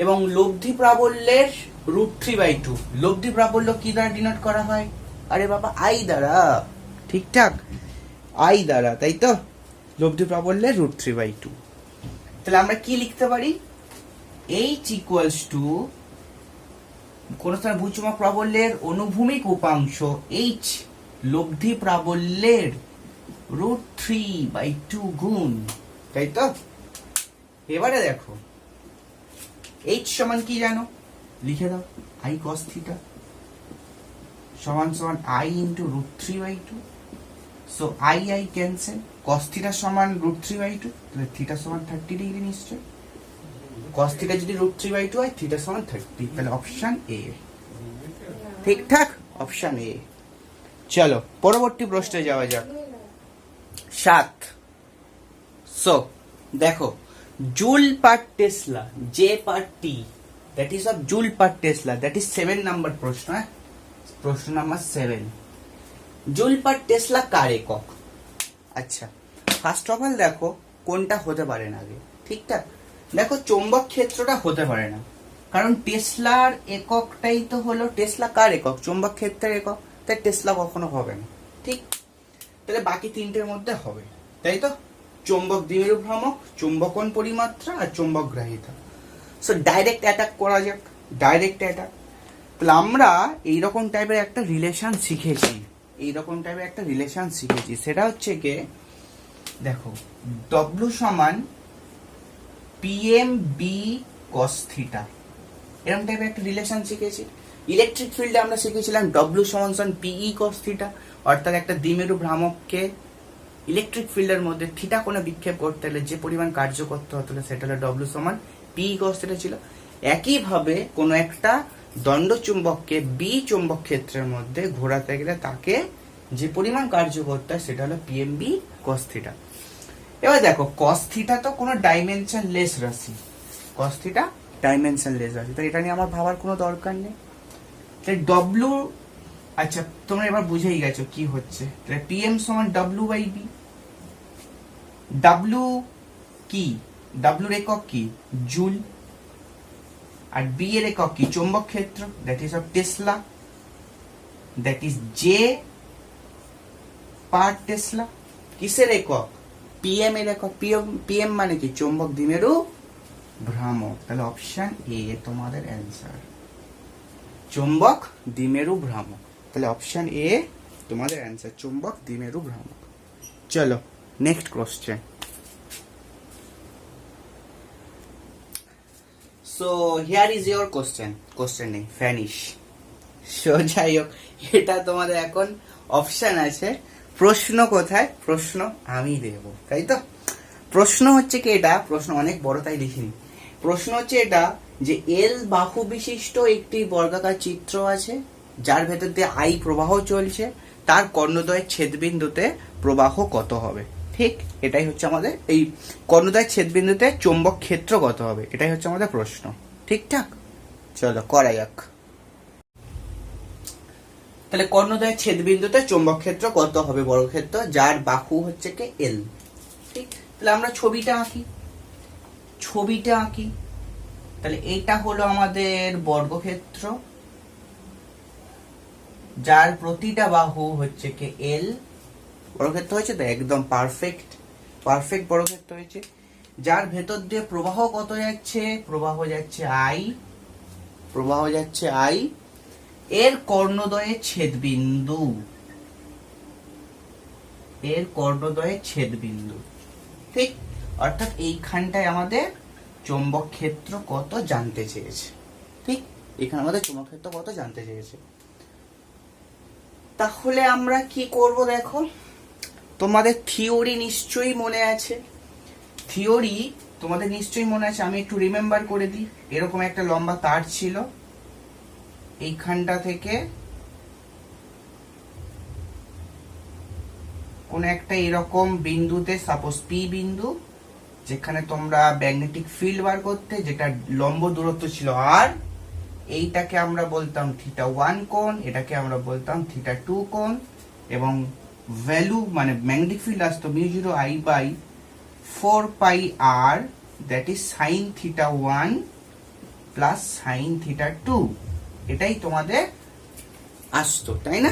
এবং লব্ধি প্রাবল্যের √3/2, লব্ধি প্রাবল্য কি দ্বারা ডিনোট করা হয়, আরে বাবা আই দ্বারা। ঠিকঠাক, আই দ্বারা, তাই তো, লব্ধি প্রাবল্যের √3/2। তাহলে আমরা কি লিখতে পারি, এইচ ইকুয়ালস টু কোন স্থানে ভূচুম্বক প্রাবল্যের অনুভূমিক উপাংশ এইচ লব্ধি প্রাবল্যের √3/2 গুণ, তাই তো। এবারে দেখো এইচ সমান কি জানো, লিখে দাও, আই কস থিটা সমান সমান I into √3/2। So I I cancel, cos theta সমান √3/2, তাহলে থিটা সমান 30 ডিগ্রি নিশ্চয়। কস থিটা যদি √3/2 হয়, থিটা সমান 30, তাহলে অপশন এ। ঠিকঠাক, অপশন এ। চলো পরবর্তী প্রশ্নে যাওয়া যাক, 7। সো দেখো, joule per Tesla, J per T, that is of joule per Tesla, that is 7 number প্রশ্ন। প্রশ্ন নাম্বার 7, জুল পার টেসলা কার একক। আচ্ছা, ফার্স্ট অফ অল দেখো কোনটা হতে পারে না আগে। ঠিকঠাক, দেখো চৌম্বক ক্ষেত্রটা হতে পারে না, কারণ টেসলার এককটাই তো হলো, টেসলা কার একক? চৌম্বক ক্ষেত্রের একক, তাই টেসলা কখনো হবে না। ঠিক, তাহলে বাকি তিনটের মধ্যে হবে, তাই তো? চৌম্বক দ্বিমেরু ভ্রামক, চুম্বকন পরিমাত্রা আর চৌম্বক গ্রাহিতা। সো ডাইরেক্ট অ্যাটাক করা যাক, ডাইরেক্ট অ্যাটাক। তাহলে আমরা এইরকম টাইপের একটা রিলেশন শিখেছি, এইরকম টাইপের একটা রিলেশন শিখেছি, সেটা হচ্ছে কি দেখো, ডব্লু সমান পিএম বি কস থিটা, এরকম টাইপের একটা রিলেশন শিখেছি। ইলেকট্রিক ফিল্ডে আমরা শিখেছিলাম ডব্লু সমান পিই কস থিটা, অর্থাৎ একটা দ্বিমেরু ভ্রামককে ইলেকট্রিক ফিল্ডের মধ্যে থিটা কোণে বিক্ষেপ করতে হলে যে পরিমাণ কার্য করতে হতো সেটা হলো ডব্লু সমান পিই কস থিটা ছিল। একইভাবে কোনো একটা দণ্ড চুম্বককে বি চুম্বক ক্ষেত্রের মধ্যে ঘোরাতে গেলে তাকে যে পরিমাণ কার্য করতে হয় সেটা হলো পিএমবি কস থিটা। এবার দেখো কস থিটা তো কোনো ডাইমেনশন লেস রাশি, কস থিটা ডাইমেনশন লেস রাশি, তো এটা নিয়ে আমার ভাবার কোনো দরকার নেই। তাহলে ডব্লু, আচ্ছা তোমরা এবার বুঝেই গেছো কি হচ্ছে। তাহলে পিএম সমান ডব্লু বাই বি। ডব্লু কি? ডব্লুর একক কি? জুল। আর বি এর একক কি? চৌম্বক ক্ষেত্র, that is of Tesla, that is J per Tesla. কিসের একক? পিএম এর একক। পিএম মানে কি? চৌম্বক দ্বিমেরু ভ্রামক। তাহলে অপশন এ তোমাদের অ্যান্সার, চৌম্বক দ্বিমেরু ভ্রামক। তাহলে অপশন এ তোমাদের অ্যান্সার, চৌম্বক দ্বিমেরু ভ্রামক। চলো next question. So here is your question, question নেই, ভ্যানিশ। সো যাই হোক, এটা তোমাদের এখন অপশন আছে। প্রশ্ন কোথায়? প্রশ্ন আমি দেব, তাই তো? প্রশ্ন হচ্ছে কি, এটা প্রশ্ন অনেক বড় তাই লিখিনি। প্রশ্ন হচ্ছে এটা যে এল বাহু বিশিষ্ট একটি বর্গাকার চিত্র আছে যার ভেতর দিয়ে আই প্রবাহ চলছে, তার কর্ণদ্বয়ের ছেদবিন্দুতে প্রবাহ কত হবে? ঠিক, এটাই হচ্ছে আমাদের এই কর্ণদ্বয়ের ছেদবিন্দুতে চৌম্বক ক্ষেত্র কত হবে, এটাই হচ্ছে আমাদের প্রশ্ন। ঠিকঠাক, চলো করা যাক। তাহলে কর্ণদ্বয়ের ছেদবিন্দুতে চৌম্বক ক্ষেত্র কত হবে বর্গক্ষেত্র যার বাহু হচ্ছে কি এল। ঠিক, তাহলে আমরা ছবিটা আঁকি, ছবিটা আঁকি। তাহলে এটা হলো আমাদের বর্গক্ষেত্র যার প্রতিটা বাহু হচ্ছে কি এল। বর্গক্ষেত্র হয়েছে তো, একদম পারফেক্ট, পারফেক্ট বর্গক্ষেত্র হয়েছে। যার ভেতর দিয়ে প্রবাহ কত যাচ্ছে? প্রবাহ যাচ্ছে আই, প্রবাহ যাচ্ছে আই। এর কর্ণদ্বয়ের ছেদবিন্দু, এর কর্ণদ্বয়ের ছেদবিন্দু। ঠিক, অর্থাৎ এইখানটায় আমাদের চৌম্বক ক্ষেত্র কত জানতে চেয়েছে। ঠিক, এখানে আমাদের চৌম্বক ক্ষেত্র কত জানতে চেয়েছে। তাহলে আমরা কি করব দেখো, তোমাদের থিওরি নিশ্চয়ই মনে আছে, থিওরি তোমাদের নিশ্চয়ই মনে আছে। আমি একটু রিমেম্বার করে দিই। এরকম একটা লম্বা তার ছিল, এইখানটা থেকে কোন একটা এরকম বিন্দুতে, সাপোজ পি বিন্দু, যেখানে তোমরা ম্যাগনেটিক ফিল্ড বার করতে, যেটা লম্ব দূরত্ব ছিল আর, এইটাকে আমরা বলতাম θ1 কোণ, এটাকে আমরা বলতাম θ2 কোণ, এবং ভ্যালু মানে ম্যাগনেটিক ফিল্ড আসতো μ0I/4πr, that is sin θ1 plus sin θ2। এটাই তোমাদের আসতো, তাই না?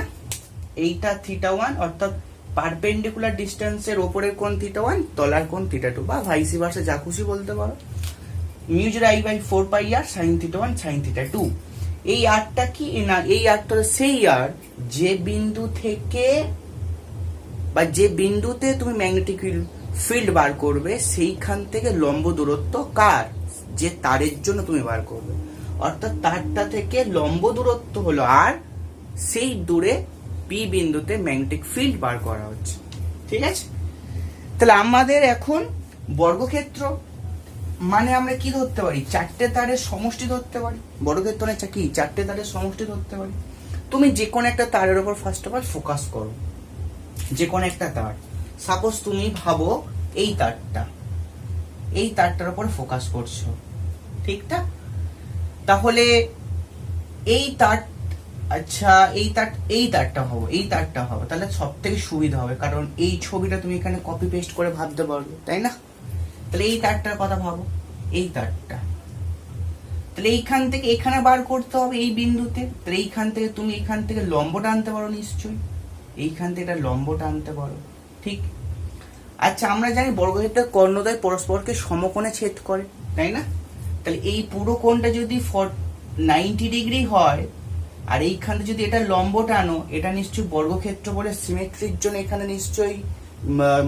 এইটা θ1 অর্থাৎ পারপেন্ডিকুলার ডিস্টেন্সের ওপরের কোণ θ1, তলার কোণ θ2, বা ভাইসি ভার্সা, যা খুশি বলতে পারো। μ0I/4πr sin θ1 sin θ2। এই আরটা কি না, এই আরটা সেই আর যে বিন্দু থেকে বা যে বিন্দুতে তুমি ম্যাগনেটিক ফিল্ড বার করবে সেইখান থেকে লম্ব দূরত্ব কার, যে তারের জন্য তুমি বার করবে, অর্থাৎ তারটা থেকে লম্ব দূরত্ব হলো আর, সেই দূরে পি বিন্দুতে ম্যাগনেটিক ফিল্ড বার করা হচ্ছে। ঠিক আছে, তাহলে আমাদের এখন বর্গক্ষেত্র মানে আমরা কি ধরতে পারি? চারটে তারের সমষ্টি ধরতে পারি। বর্গক্ষেত্র মানে কি? চারটে তারের সমষ্টি ধরতে পারি। তুমি যে কোনো একটা তারের উপর ফার্স্ট অফ অল ফোকাস করো, যে কোনো একটা তার। সাপোজ তুমি ভাবো এই তারটা, এই তারটার উপর ফোকাস করছো, ঠিকঠাক? তাহলে এই তার, আচ্ছা এই তারটা ভাবো, এই তারটা ভাবো, তাহলে সব থেকে সুবিধা হবে, কারণ এই ছবিটা তুমি এখানে কপি পেস্ট করে ভাবতে পারবে, তাই না? তাহলে এই তারটার কথা ভাবো, এই তারটা। তাহলে এইখান থেকে এখানে বার করতে হবে এই বিন্দুতে। তাহলে এইখান থেকে তুমি এখান থেকে লম্ব টানতে পারো নিশ্চয়ই, এইখান থেকে এটা লম্ব টানতে পারো, ঠিক। আচ্ছা, আমরা জানি বর্গক্ষেত্রের কর্ণদ্বয় পরস্পরকে সমকোণে ছেদ করে, তাই না? তাহলে এই পুরো কোণটা যদি 90 ডিগ্রি হয় আর এইখানে যদি এটা লম্ব টানো, এটা নিশ্চয়ই বর্গক্ষেত্র বলে সিমেট্রির জন্য এখানে নিশ্চয়ই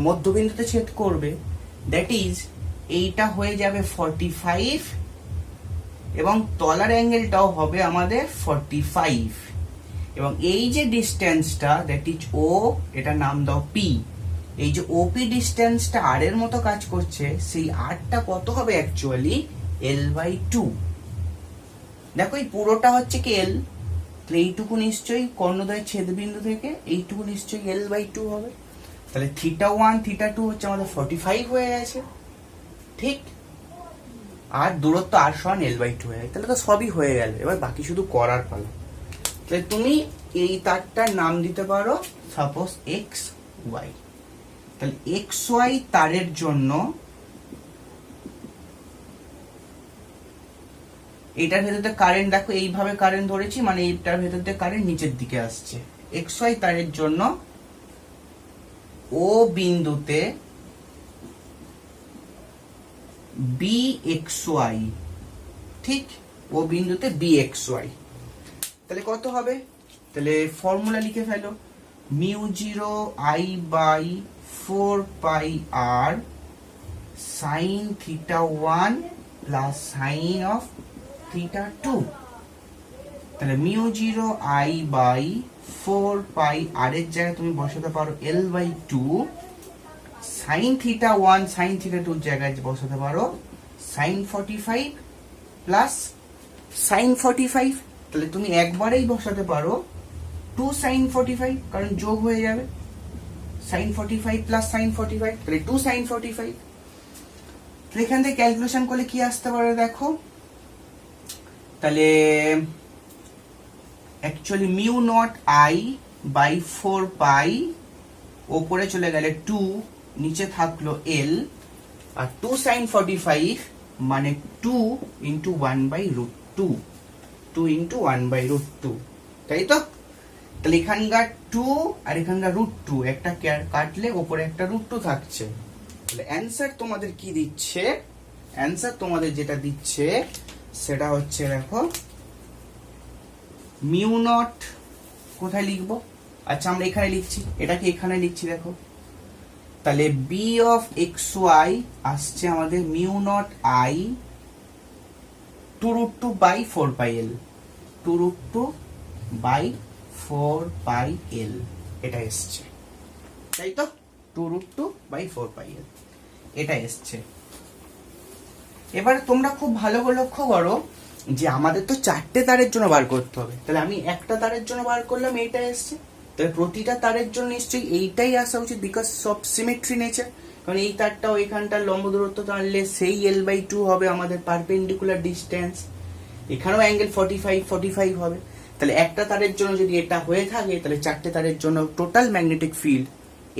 মধ্যবিন্দুতে ছেদ করবে। দ্যাট ইজ এইটা হয়ে যাবে 45 এবং তলার অ্যাঙ্গেলটাও হবে আমাদের 45 এবং এই যে ডিস্টেন্সটা দ্যাট ইজ ও, এটা নাম দাও পি। এই যে ওপি ডিস্টেন্সটা আর এর মতো কাজ করছে, সেই আরটা কত হবে অ্যাকচুয়ালি L/2। দেখো এই পুরোটা হচ্ছে কি L, তাহলে এইটুকু নিশ্চয়ই কর্ণদ্বয়ের ছেদবিন্দু থেকে এইটুকু নিশ্চয়ই L/2 হবে। তাহলে θ1 θ2 হচ্ছে আমাদের 45 হয়ে গেছে, ঠিক। আর দূরত্ব আর সমান L/2 হয়ে গেছে। তাহলে তো সবই হয়ে গেল, এবার বাকি শুধু করার পালা। তাহলে তুমি এই তারটার নাম দিতে পারো সাপোজ XY। তাহলে XY তারের জন্য এইটার ভেতরে কারেন্ট, দেখো এইভাবে কারেন্ট ধরেছি, মানে এইটার ভেতর দিয়ে কারেন্ট নিচের দিকে আসছে। XY তারের জন্য ও বিন্দুতে BXY, ঠিক, ও বিন্দুতে BXY। তাহলে কত হবে? তাহলে ফর্মুলা লিখে ফেলো, μ0I/4πr sin θ1 plus sine of θ2। তাহলে μ0I/4πr এর জায়গায় তুমি বসাতে পারো L/2, সাইন θ1 সাইন θ2 এর জায়গায় বসাতে পারো সাইন 45 প্লাস সাইন 45। তাহলে তুমি একবারেই বসাতে পারো 2 সাইন 45, কারণ যোগ হয়ে যাবে, সাইন 45 প্লাস সাইন 45, তাহলে 2 সাইন 45। তাহলে এখান থেকে ক্যালকুলেশন করলে কি আসতে পারে দেখো, তাহলে অ্যাকচুয়ালি μ0I/4π ওপরে চলে গেলে 2, নিচে থাকলো L, আর 2 সাইন 45 মানে 2 ইন্টু 1/√2, 2 ইন্টু 1/√2, তাই তো? তাহলে এখানকার 2 আর এখানকার √2, একটা কাটলে ওপরে একটা √2 থাকছে। তাহলে অ্যান্সার তোমাদের কি দিচ্ছে? অ্যান্সার তোমাদের যেটা দিচ্ছে সেটা হচ্ছে, দেখো μ0 কোথায় লিখবো? আচ্ছা, আমরা এখানে লিখছি, এটাকে এখানে লিখছি, দেখো। তাহলে B অফ XY আসছে আমাদের μ0I 2√2/4πL, 2√2/4πL, এটা এসছে, তাই তো? 2√2/4πL এটা এসছে। এবার তোমরা খুব ভালো করে লক্ষ্য করো যে আমাদের তো 4টে তারের জন্য বার করতে হবে। তাহলে আমি একটা তারের জন্য বার করলাম, এইটা এসছে। তাহলে প্রতিটা তারের জন্য নিশ্চয়ই এইটাই আসা উচিত, বিকজ সব সিমেট্রি নেচার। কারণ এই তারটাও এখানটার লম্ব দূরত্ব টানলে সেই L/2 হবে আমাদের পারপেন্ডিকুলার ডিস্টেন্স। এখানেও অ্যাঙ্গেল 45 হবে। তাহলে একটা তারের জন্য যদি এটা হয়ে থাকে, তাহলে 4টে তারের জন্য টোটাল ম্যাগনেটিক ফিল্ড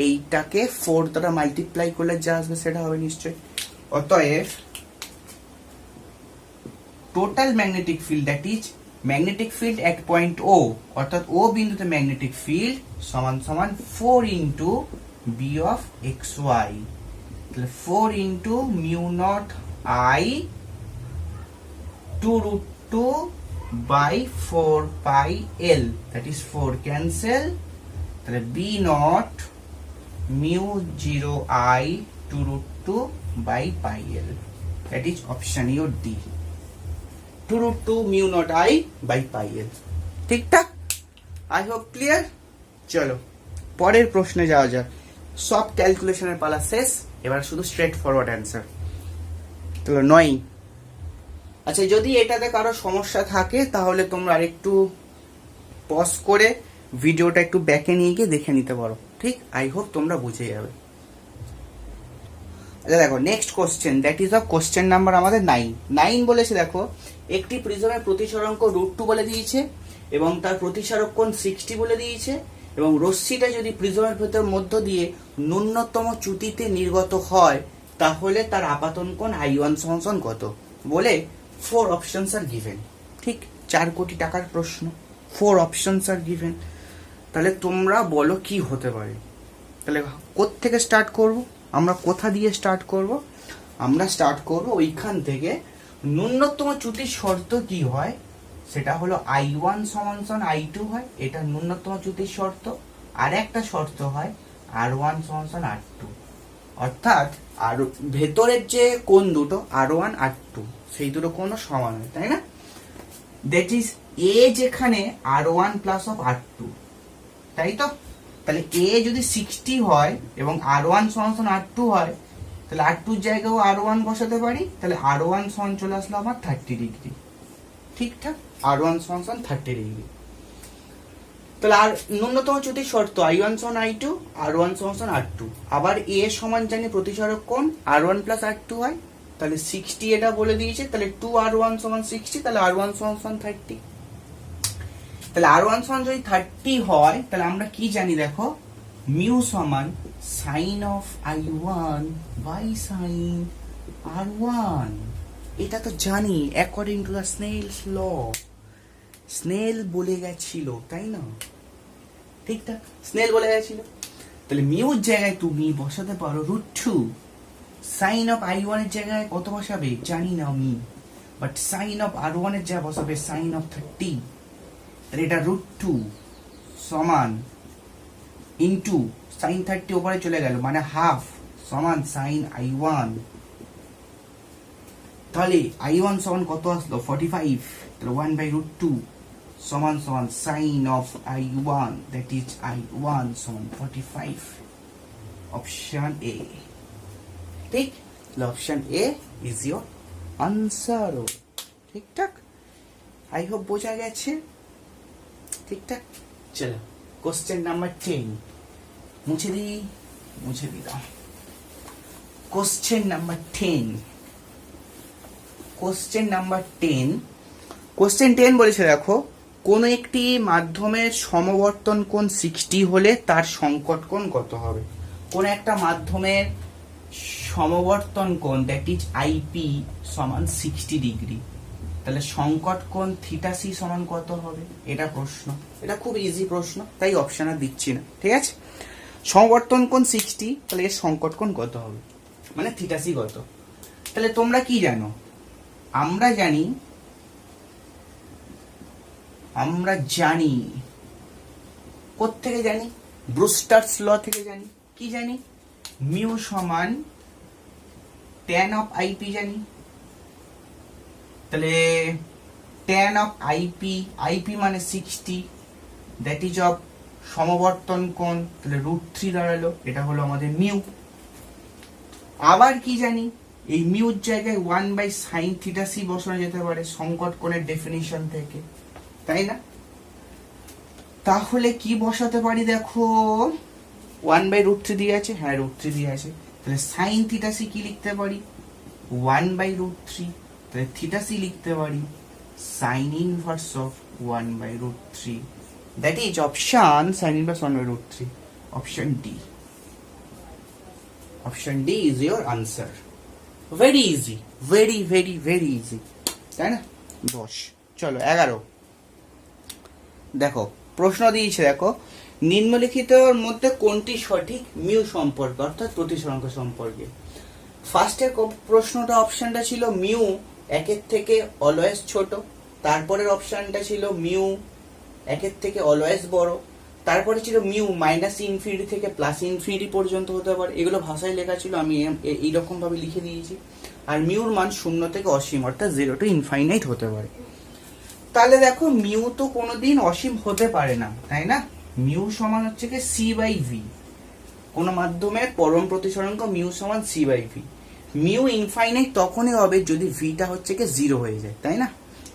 এইটাকে 4 দ্বারা মাল্টিপ্লাই করলে যা আসবে সেটা হবে নিশ্চয়ই। অতএব total magnetic field, that is magnetic field at point O, অর্থাৎ ও বিন্দুতে ম্যাগনেটিক ফিল্ড সমান সমান 4 ইন্টু B অফ XY। তাহলে 4 into μ0I 2√2/4πL, that is 4 cancel. তাহলে B0 μ0I 2√2/πL, that is option your D, 2√2 μ0I/πL। ঠিকঠাক? I hope clear. চলো পরের প্রশ্নে যাওয়া যাক। সব ক্যালকুলেশনের পালা শেষ, এবার শুধু স্ট্রেট ফরওয়ার্ড অ্যান্সার। তাহলে 9। আচ্ছা, যদি এটাতে কারো সমস্যা থাকে তাহলে তোমরা আরেকটু পজ করে ভিডিওটা একটু ব্যাকে নিয়ে গিয়ে দেখে নিতে পারো, ঠিক। আই হোপ তোমরা বুঝে যাবে। আচ্ছা দেখো, next question, that is of question number আমাদের 9 বলেছে। দেখো, একটি প্রিজমের প্রতিসরাঙ্ক √2 বলে দিয়েছে এবং তার প্রতিসারক কোণ 60 বলে দিয়েছে, এবং রশ্মিটা যদি প্রিজমের ভেতর মধ্য দিয়ে ন্যূনতম চ্যুতিতে নির্গত হয় তাহলে তার আপাতন কোণ I1 সমান কত বলে 4 অপশনস আর গিভেন। ঠিক 4 কোটি টাকার প্রশ্ন, 4 অপশনস আর গিভেন। তাহলে তোমরা বলো কি হতে পারে। তাহলে কোত্থেকে স্টার্ট করব, আমরা কোথা দিয়ে স্টার্ট করব? আমরা স্টার্ট করব ওইখান থেকে। ন্যূনতম চ্যুতির শর্ত কি হয় সেটা হলো I1 সমান I2 হয়, এটা ন্যূনতম চ্যুতির শর্ত। আর একটা শর্ত হয় R1 সমান R2, অর্থাৎ আর ভেতরের যে কোণ দুটো R1 R2 সেই দুটো কোণও সমান হয়, তাই না? দ্যাট ইজ এ যেখানে R1 প্লাস অফ R2, তাই তো? তাহলে এ যদি 60 হয় এবং R1 সমান R2 হয়, তাহলে R2 এর জায়গায় R1 বসাতে পারি, তাহলে R1 সমান চলে আসলো আমার 30 ডিগ্রি। ঠিকঠাক, R1 সমান 30 ডিগ্রি। তাহলে আর ন্যূনতম চ্যুতির শর্ত I1 সমান I2, R1 সমান R2। আবার এ সমান জানি প্রতিসরক কোণ R1 প্লাস R2 হয়, তাহলে 60 এটা বলে দিয়েছে, তাহলে 2R1 সমান 60, তাহলে R1 সমান 30। তাহলে R1 সমান যদি 30 হয়, তাহলে আমরা কি জানি দেখো, মিউ সমান sign of I1 by sine R1। এটা তো জানি according to the Snell's law, Snell বলে গেছিল, তাই না? ঠিকঠাক, স্নেল বলে গেছিল। তাহলে মিউর জায়গায় তুমি বসাতে পারো √2। সাইন অফ I1 এর জায়গায় কত বসাবে জানি না আমি, বাট সাইন অফ R1 এর জায়গায় বসাবে সাইন অফ 30। তাহলে এটা √2 সমান ইনটু সাইন 30 উপরে চলে গেল মানে হাফ সমান সাইন I1। তাহলে I1 সমান কত আসলো 45, তাহলে 1/√2 সমান সমান sign of I1, that is I1 সমান 45। অপশন এ ঠিক, option A is your answer. ঠিকঠাক, আই হোপ বোঝা গেছে। ঠিকঠাক, চলো কোশ্চেন নাম্বার 10 মুছে দিলাম। Question number 10, question number 10, question 10 বলেছে দেখো, কোন একটি মাধ্যমের সমবর্তন কোণ 60 হলে তার সংকট কোণ কত হবে? কোন একটা মাধ্যমের সমবর্তন কোণ দ্যাট ইজ IP সমান 60 ডিগ্রি, তাহলে সংকট কোণ θc সমান কত হবে? এটা প্রশ্ন, এটা খুব ইজি প্রশ্ন, তাই অপশন আর দিচ্ছি না। ঠিক আছে, সমবর্তন কোণ 60, তাহলে এর সংকট কোণ কত হবে মানে θc কত? তাহলে তোমরা কি জানো? আমরা জানি কোত্থেকে জানি? ব্রুস্টার্স ল থেকে জানি। কি জানি? মিউ সমান tan অফ IP জানি। তাহলে tan অফ IP মানে 60, দ্যাট ইজ অফ সমবর্তন কোণ, তাহলে √3 দাঁড়ালো, এটা হলো আমাদের মিউ। আবার কি জানি? এই মিউর জায়গায় 1/sin θc বসানো যেতে পারে সংকট কোণের ডেফিনিশন থেকে, তাই না? তাহলে কি বসাতে পারি দেখো, 1/√3 দিয়ে আছে, হ্যাঁ √3 দিয়ে আছে, তাহলে sin θc কি লিখতে পারি 1/√3, তাহলে θc লিখতে পারি sin inverse of 1/√3, that is option sin inverse 1/√3, option D. Option D is your answer. Very easy, very very very easy, তাই না? 10, চলো 11। দেখো প্রশ্ন দিয়েছে, দেখো নিম্নলিখিতর মধ্যে কোনটি সঠিক মিউ সম্পর্কে অর্থাৎ প্রতিসরাঙ্ক সম্পর্কে। ফার্স্টের প্রশ্নটা অপশনটা ছিল মিউ 1 থেকে অলওয়েজ ছোট, তারপরের অপশনটা ছিল মিউ 1 থেকে অলওয়েজ বড়, তারপরে ছিল মিউ -ইনফিনিটি থেকে +ইনফিনিটি পর্যন্ত হতে পারে। এগুলো ভাষায় লেখা ছিল, আমি এইরকম ভাবে লিখে দিয়েছি। আর মিউর মান 0 থেকে অসীম অর্থাৎ 0 to ইনফাইনাইট হতে পারে। তাহলে দেখো মিউ তো কোনোদিন অসীম হতে পারে না, তাই না? মিউ সমান হচ্ছে কি c/v, কোন মাধ্যমের পরম প্রতিসরাঙ্ক মিউ সমান c/v। মিউ ইনফাইনাইট তখনই হবে যদি ভিটা হচ্ছে কি 0 হয়ে যায়, তাই না?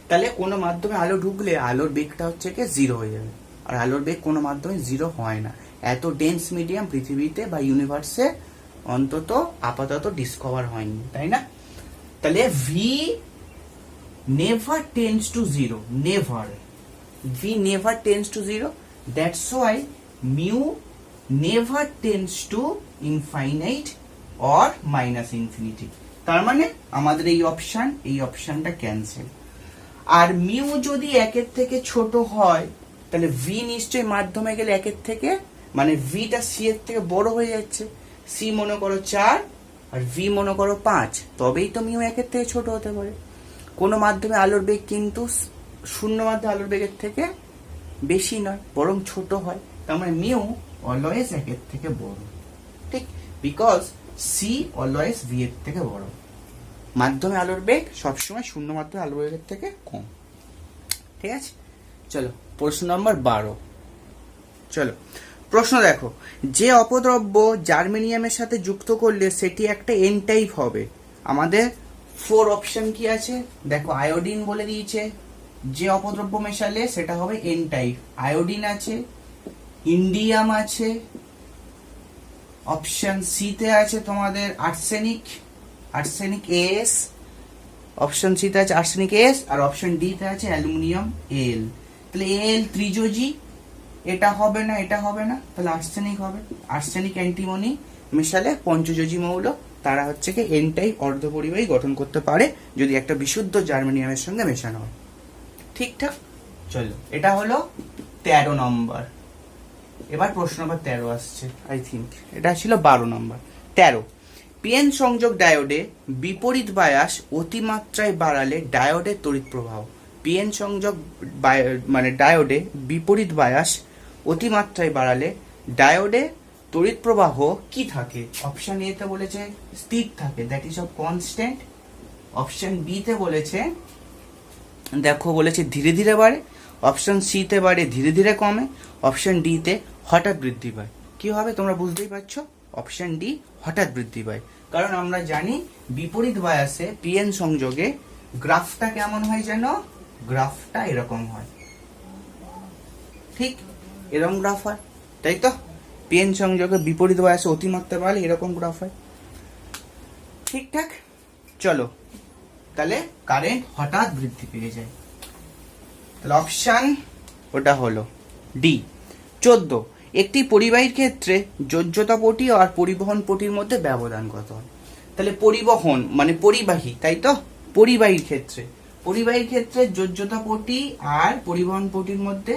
তাহলে কোনো মাধ্যমে আলো ঢুকলে আলোর বেগটা হচ্ছে কি 0 হয়ে যাবে, আর আলোর বেগ কোনো মাধ্যমে 0 হয় না। এত ডেন্স মিডিয়াম পৃথিবীতে বা ইউনিভার্সে অন্তত আপাতত ডিসকভার হয়নি, তাই না? তাহলে V never tends to 0, never, v never tends to 0, that's why mu never tends to infinite or minus infinity. তার মানে আমাদের এই অপশনটা ক্যান্সেল। আর মিউ যদি একের থেকে ছোট হয় তাহলে ভি নিশ্চয়ই মাধ্যমে গেলে একের থেকে, মানে ভিটা সি এর থেকে বড় হয়ে যাচ্ছে। সি মনে করো 4 আর ভি মনে করো 5, তবেই তো মিউ একের থেকে ছোট হতে পারে। কোনো মাধ্যমে আলোর বেগ কিন্তু শূন্য মাধ্যমে আলোর বেগের থেকে বেশি নয়, বরং ছোট হয়। তার মানে মিউ অলওয়েজ একের থেকে বড়, ঠিক, বিকজ সি অলওয়েজ ভি এর থেকে বড়। মাধ্যমে আলোর বেগ সবসময় শূন্য মাধ্যমে আলোর বেগের থেকে কম। ঠিক আছে, চলো প্রশ্ন নম্বর 12। চলো প্রশ্ন দেখো, যে অপদ্রব্য জার্মেনিয়ামের সাথে যুক্ত করলে সেটি একটা এন টাইপ হবে। আমাদের 4 অপশন কি আছে দেখো, আয়োডিন বলে দিয়েছে, যে অপদ্রব্য মেশালে সেটা হবে এন টাইপ। আয়োডিন আছে, ইন্ডিয়াম আছে, অপশন সি তে আছে তোমাদের আর্সেনিক এস, অপশন সি তে আছে আর্সেনিক এস, আর অপশন ডি তে আছে অ্যালুমিনিয়াম এল। তাহলে এল ত্রিযোজী, এটা হবে না, এটা হবে না, তাহলে আর্সেনিক হবে। আর্সেনিক অ্যান্টিমনি মেশালে পঞ্চযোজী মৌল, তারা হচ্ছে কি এন টাইপ অর্ধপরিবাহী গঠন করতে পারে যদি একটা বিশুদ্ধ জার্মেনিয়ামের সঙ্গে মেশানো হয়। ঠিকঠাক, চলো এটা হলো 13 নম্বর। এবার প্রশ্ন নম্বর 13 আসছে, আই থিঙ্ক এটা ছিল 12 নম্বর। 13, পিএন সংযোগ ডায়োডে বিপরীত বায়াস অতিমাত্রায় বাড়ালে ডায়োডের তড়িৎ প্রবাহ। পিএন সংযোগ মানে ডায়োডে বিপরীত বায়াস অতিমাত্রায় বাড়ালে ডায়োডে তড়িৎ প্রবাহ কি থাকে? অপশন এ তে বলেছে স্থির থাকে, that is of constant. Option B তে বলেছে দেখো বলেছে ধীরে ধীরে বাড়ে। অপশন সি তে বাড়ে ধীরে ধীরে কমে। অপশন ডি তে হঠাৎ বৃদ্ধি পায়। কি হবে তোমরা বুঝতেই পারছো, অপশন ডি হঠাৎ বৃদ্ধি পায়। কারণ আমরা জানি বিপরীত বায়াসে পিএন সংযোগে গ্রাফটা কেমন হয় যেন, গ্রাফটা এরকম হয়, ঠিক এরকম গ্রাফ হয়, তাই তো? পিএন সংযোগে বিপরীত বায়াসে অতিমাত্রা বাড়লে এরকম গ্রাফ হয়। ঠিকঠাক, চলো তাহলে কারেন্ট হঠাৎ বৃদ্ধি পেয়ে যায়। তাহলে অপশন ওটা হলো ডি। 14, একটি পরিবাহীর ক্ষেত্রে যোজ্যতা পটি আর পরিবহন পটির মধ্যে ব্যবধান কত হয়? তাহলে পরিবহন মানে পরিবাহী, তাই তো? পরিবাহীর ক্ষেত্রে যোজ্যতা পটি আর পরিবহন পটির মধ্যে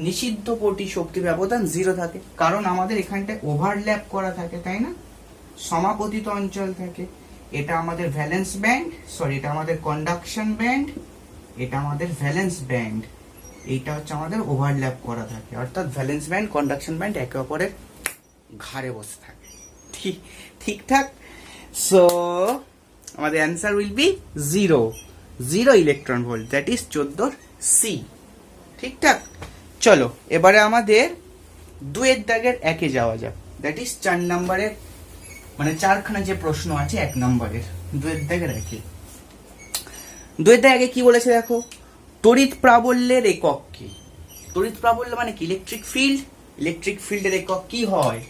নিষিদ্ধ পটি শক্তি ব্যবধান 0 থাকে, কারণ আমাদের এখানটায় ওভারল্যাপ করা থাকে, তাই না? সমাপতিত অঞ্চল থাকে। এটা আমাদের ভ্যালেন্স ব্যান্ড, এটা আমাদের কন্ডাকশন ব্যান্ড, এটা আমাদের ভ্যালেন্স ব্যান্ড। এইটা হচ্ছে আমাদের ওভারল্যাপ করা থাকে, অর্থাৎ ভ্যালেন্স ব্যান্ড কন্ডাকশন ব্যান্ড একে অপরের ঘাড়ে বসে থাকে। ঠিকঠাক। সো আমাদের answer will be 0 electron volt, that is 14 C. ঠিকঠাক, চলো এবারে আমাদের 2 দাগের 1-এ যাওয়া যাক, দ্যাট ইজ 4 নম্বরের, মানে 4খানা যে প্রশ্ন আছে 1 নম্বরের 2 দাগের 1-এ। 2 দাগের 1-এ কি বলেছে দেখো, তড়িৎ প্রাবল্যের একক কি? তড়িৎ প্রাবল্য মানে কি? ইলেকট্রিক ফিল্ডের একক কি হয়?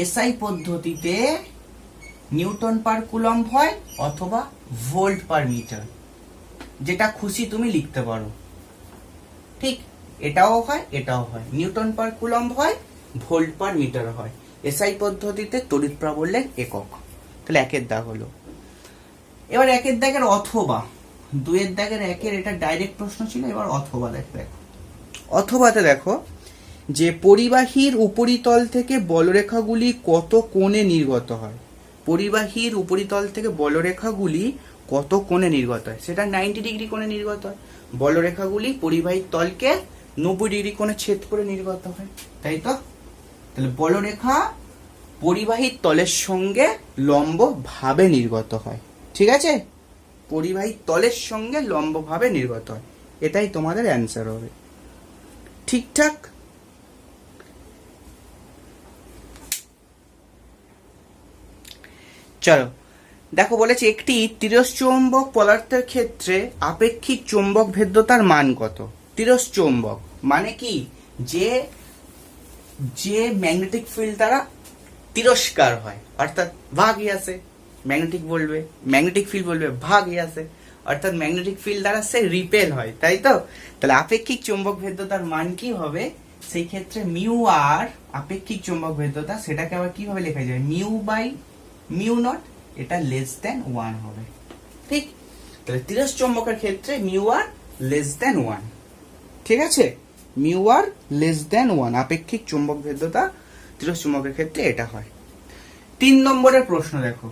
এসআই পদ্ধতিতে নিউটন পার কুলম্ব হয় অথবা ভোল্ট পার মিটার, যেটা খুশি তুমি লিখতে পারো। ঠিক, এটাও হয় এটাও হয়, নিউটন পার কুলম্ব হয়, ভোল্ট পার মিটার হয়। এসআই পদ্ধতিতে তড়িৎ প্রাবল্যের একক। তাহলে 1-এর দাগ হলো। এবার 1-এর দাগের অথবা, 2-এর দাগের 1-এর এটা ডাইরেক্ট প্রশ্ন ছিল। এবার অথবা দেখো, অথবাতে দেখো যে পরিবাহীর উপরিতল থেকে বলরেখাগুলি কত কোণে নির্গত হয়। পরিবাহীর উপরিতল থেকে বলরেখাগুলি কত কোণে নির্গত হয়? সেটা 90 ডিগ্রি কোণে নির্গত হয়। বলরেখাগুলি পরিবাহীর তলকে 90 ডিগ্রি কোণে ছেদ করে নির্গত হয়, তাই তো? তাহলে বলরেখা পরিবাহীর তলের সঙ্গে লম্ব ভাবে নির্গত হয়। ঠিক আছে, পরিবাহীর তলের সঙ্গে লম্ব ভাবে নির্গত হয়, এটাই তোমাদের অ্যান্সার হবে। ঠিকঠাক, চলো দেখো বলেছে একটি তিরস্চৌম্বক পদার্থের ক্ষেত্রে আপেক্ষিক চৌম্বক ভেদ্যতার মান কত? তিরস্চৌম্বক মানে কি? যে ম্যাগনেটিক ফিল্ড দ্বারা তিরস্কার হয়, অর্থাৎ ভাগই আছে। ম্যাগনেটিক ফিল্ড বলবে ভাগই আছে, অর্থাৎ ম্যাগনেটিক ফিল্ড দ্বারা সে রিপেল হয়, তাই তো? তাহলে আপেক্ষিক চৌম্বক ভেদ্যতার মান কি হবে? সেই ক্ষেত্রে মিউ আর আপেক্ষিক চৌম্বক ভেদ্যতা, সেটাকে আবার কিভাবে লেখা যায়, মিউ বাই মিউ নট, এটা লেস দেন 1 হবে। ঠিক, তাহলে তিরস্ক চৌম্বকের ক্ষেত্রে মিউ আর লেস দেন 1। ঠিক আছে, মিউ আর লেস দেন 1 আপেক্ষিক চৌম্বক ভেদ্যতা তিরস্ক চৌম্বকের ক্ষেত্রে এটা হয়। 3 নম্বরের প্রশ্ন দেখো,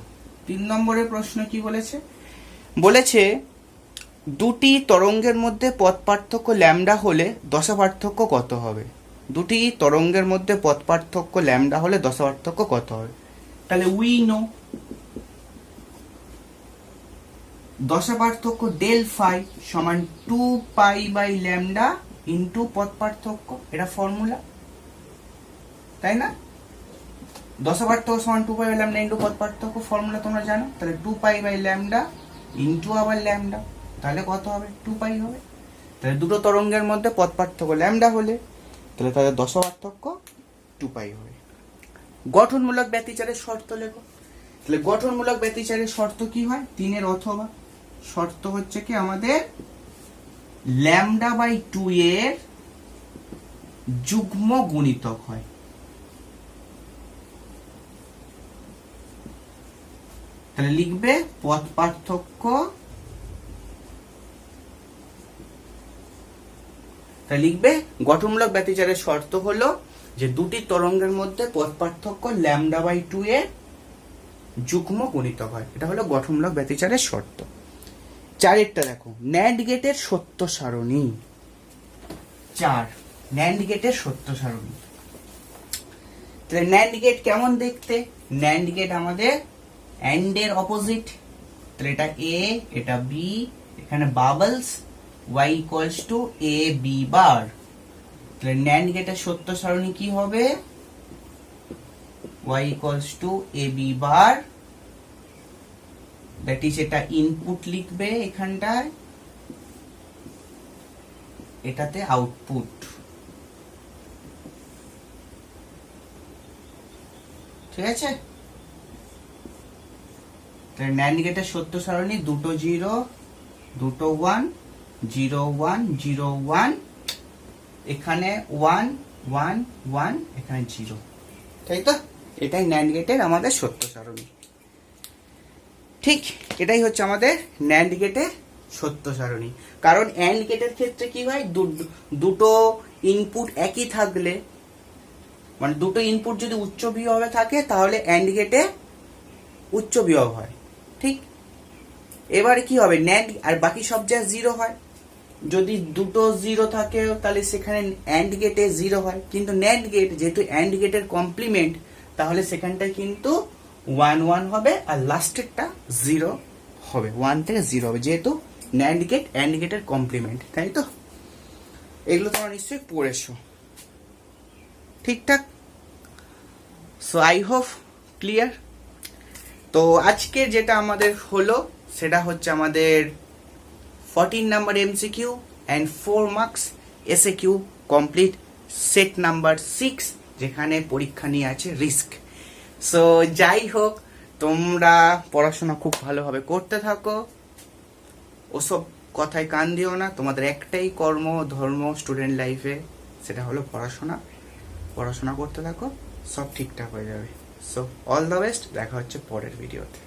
3 নম্বরের প্রশ্ন কি বলেছে, বলেছে দুটি তরঙ্গের মধ্যে পথ পার্থক্য ল্যামডা হলে দশা পার্থক্য কত হবে। দুটি তরঙ্গের মধ্যে পথ পার্থক্য ল্যামডা হলে দশা পার্থক্য কত হবে। তাহলে উই নো দশা পার্থক্য ডেল ফাই সমান 2 পাই বাই ল্যামডা ইন্টু পথ পার্থক্য, এটা ফর্মুলা, তাই না। দশা পার্থক্য সমান 2 পাই বাই ল্যামডা ইন্টু পথ পার্থক্য ফর্মুলা তোমরা জানো। তাহলে 2 পাই বাই ল্যামডা ইন্টু আবার ল্যামডা, তাহলে কত হবে, 2 পাই হবে। তাহলে দুটো তরঙ্গের মধ্যে পথ পার্থক্য ল্যামডা হলে তাহলে তাদের দশা পার্থক্য 2 পাই হবে। গঠনমূলক ব্যতিচারের শর্ত লেখো। তাহলে গঠনমূলক ব্যতিচারের শর্ত কি হয়, 3 অথবা শর্ত হচ্ছে কি আমাদের ল্যামডা বাই 2 এর যুগ্ম গুণিতক হয়। তাহলে লিখবে পথ পার্থক্য, তাহলে লিখবে গঠনমূলক ব্যতিচারের শর্ত হলো যে দুটি তরঙ্গের মধ্যে পথ পার্থক্য ল্যামডা বাই 2 এর যুগ্ম গুণিতক হয়, এটা হলো গঠনমূলক ব্যতিচারের শর্ত। 4 দেখো, ন্যান্ড গেটের সত্য সারণী। 4 ন্যান্ড গেটের সত্য সারণী। তাহলে ন্যান্ড গেট কেমন দেখতে, ন্যান্ড গেট আমাদের এন্ড এর অপোজিট, তাহলে এটা এ, এটা বি, এখানে bubbles y equals to A B bar. তাহলে ন্যান্ড গেটের সত্য সারণী কি হবে, y equals to A B bar, that is এটা ইনপুট লিখবে এখানটায়, এটাতে আউটপুট। ঠিক আছে, তাহলে ন্যান্ড গেটের সত্য সারণী দুটো 0 দুটো 1 0 1 0 1, এখানে 1 1 1, এখানে 0, তাই তো। এটাই ন্যান্ড গেটের আমাদের সত্য সারণী। ঠিক, এটাই হচ্ছে আমাদের ন্যান্ড গেটের সত্য সারণী। কারণ অ্যান্ড গেটের ক্ষেত্রে কি হয়, দুটো ইনপুট একই থাকলে, মানে দুটো ইনপুট যদি উচ্চ বিভবে থাকে তাহলে অ্যান্ড গেটে উচ্চ বিভব হয়। ঠিক, এবারে কি হবে, ন্যান্ড আর বাকি সব যা 0 হয়, যদি দুটো 0 থাকে তাহলে সেখানে অ্যান্ড গেটে 0 হয়, কিন্তু ন্যান্ড গেট যেহেতু অ্যান্ড গেটের কমপ্লিমেন্ট, তাহলে সেখানটায় কিন্তু 1 1 হবে আর লাস্টেরটা 0 হবে, 1 থেকে 0 হবে, যেহেতু ন্যান্ড গেট অ্যান্ড গেটের কমপ্লিমেন্ট, তাই তো। এগুলো তোমরা নিশ্চয়ই পড়েছো ঠিকঠাক। So I hope clear. তো আজকে যেটা আমাদের হলো সেটা হচ্ছে আমাদের 14 number MCQ and 4 marks SAQ complete, set number 6, যেখানে পরীক্ষা নিয়ে আছে রিস্ক। সো যাই হোক, তোমরা পড়াশোনা খুব ভালোভাবে করতে থাকো, ওসব কথায় কান দিও না। তোমাদের একটাই কর্ম ধর্ম স্টুডেন্ট লাইফে, সেটা হলো পড়াশোনা। পড়াশোনা করতে থাকো, সব ঠিকঠাক হয়ে যাবে। সো অল দ্য বেস্ট, দেখা হচ্ছে পরের ভিডিওতে।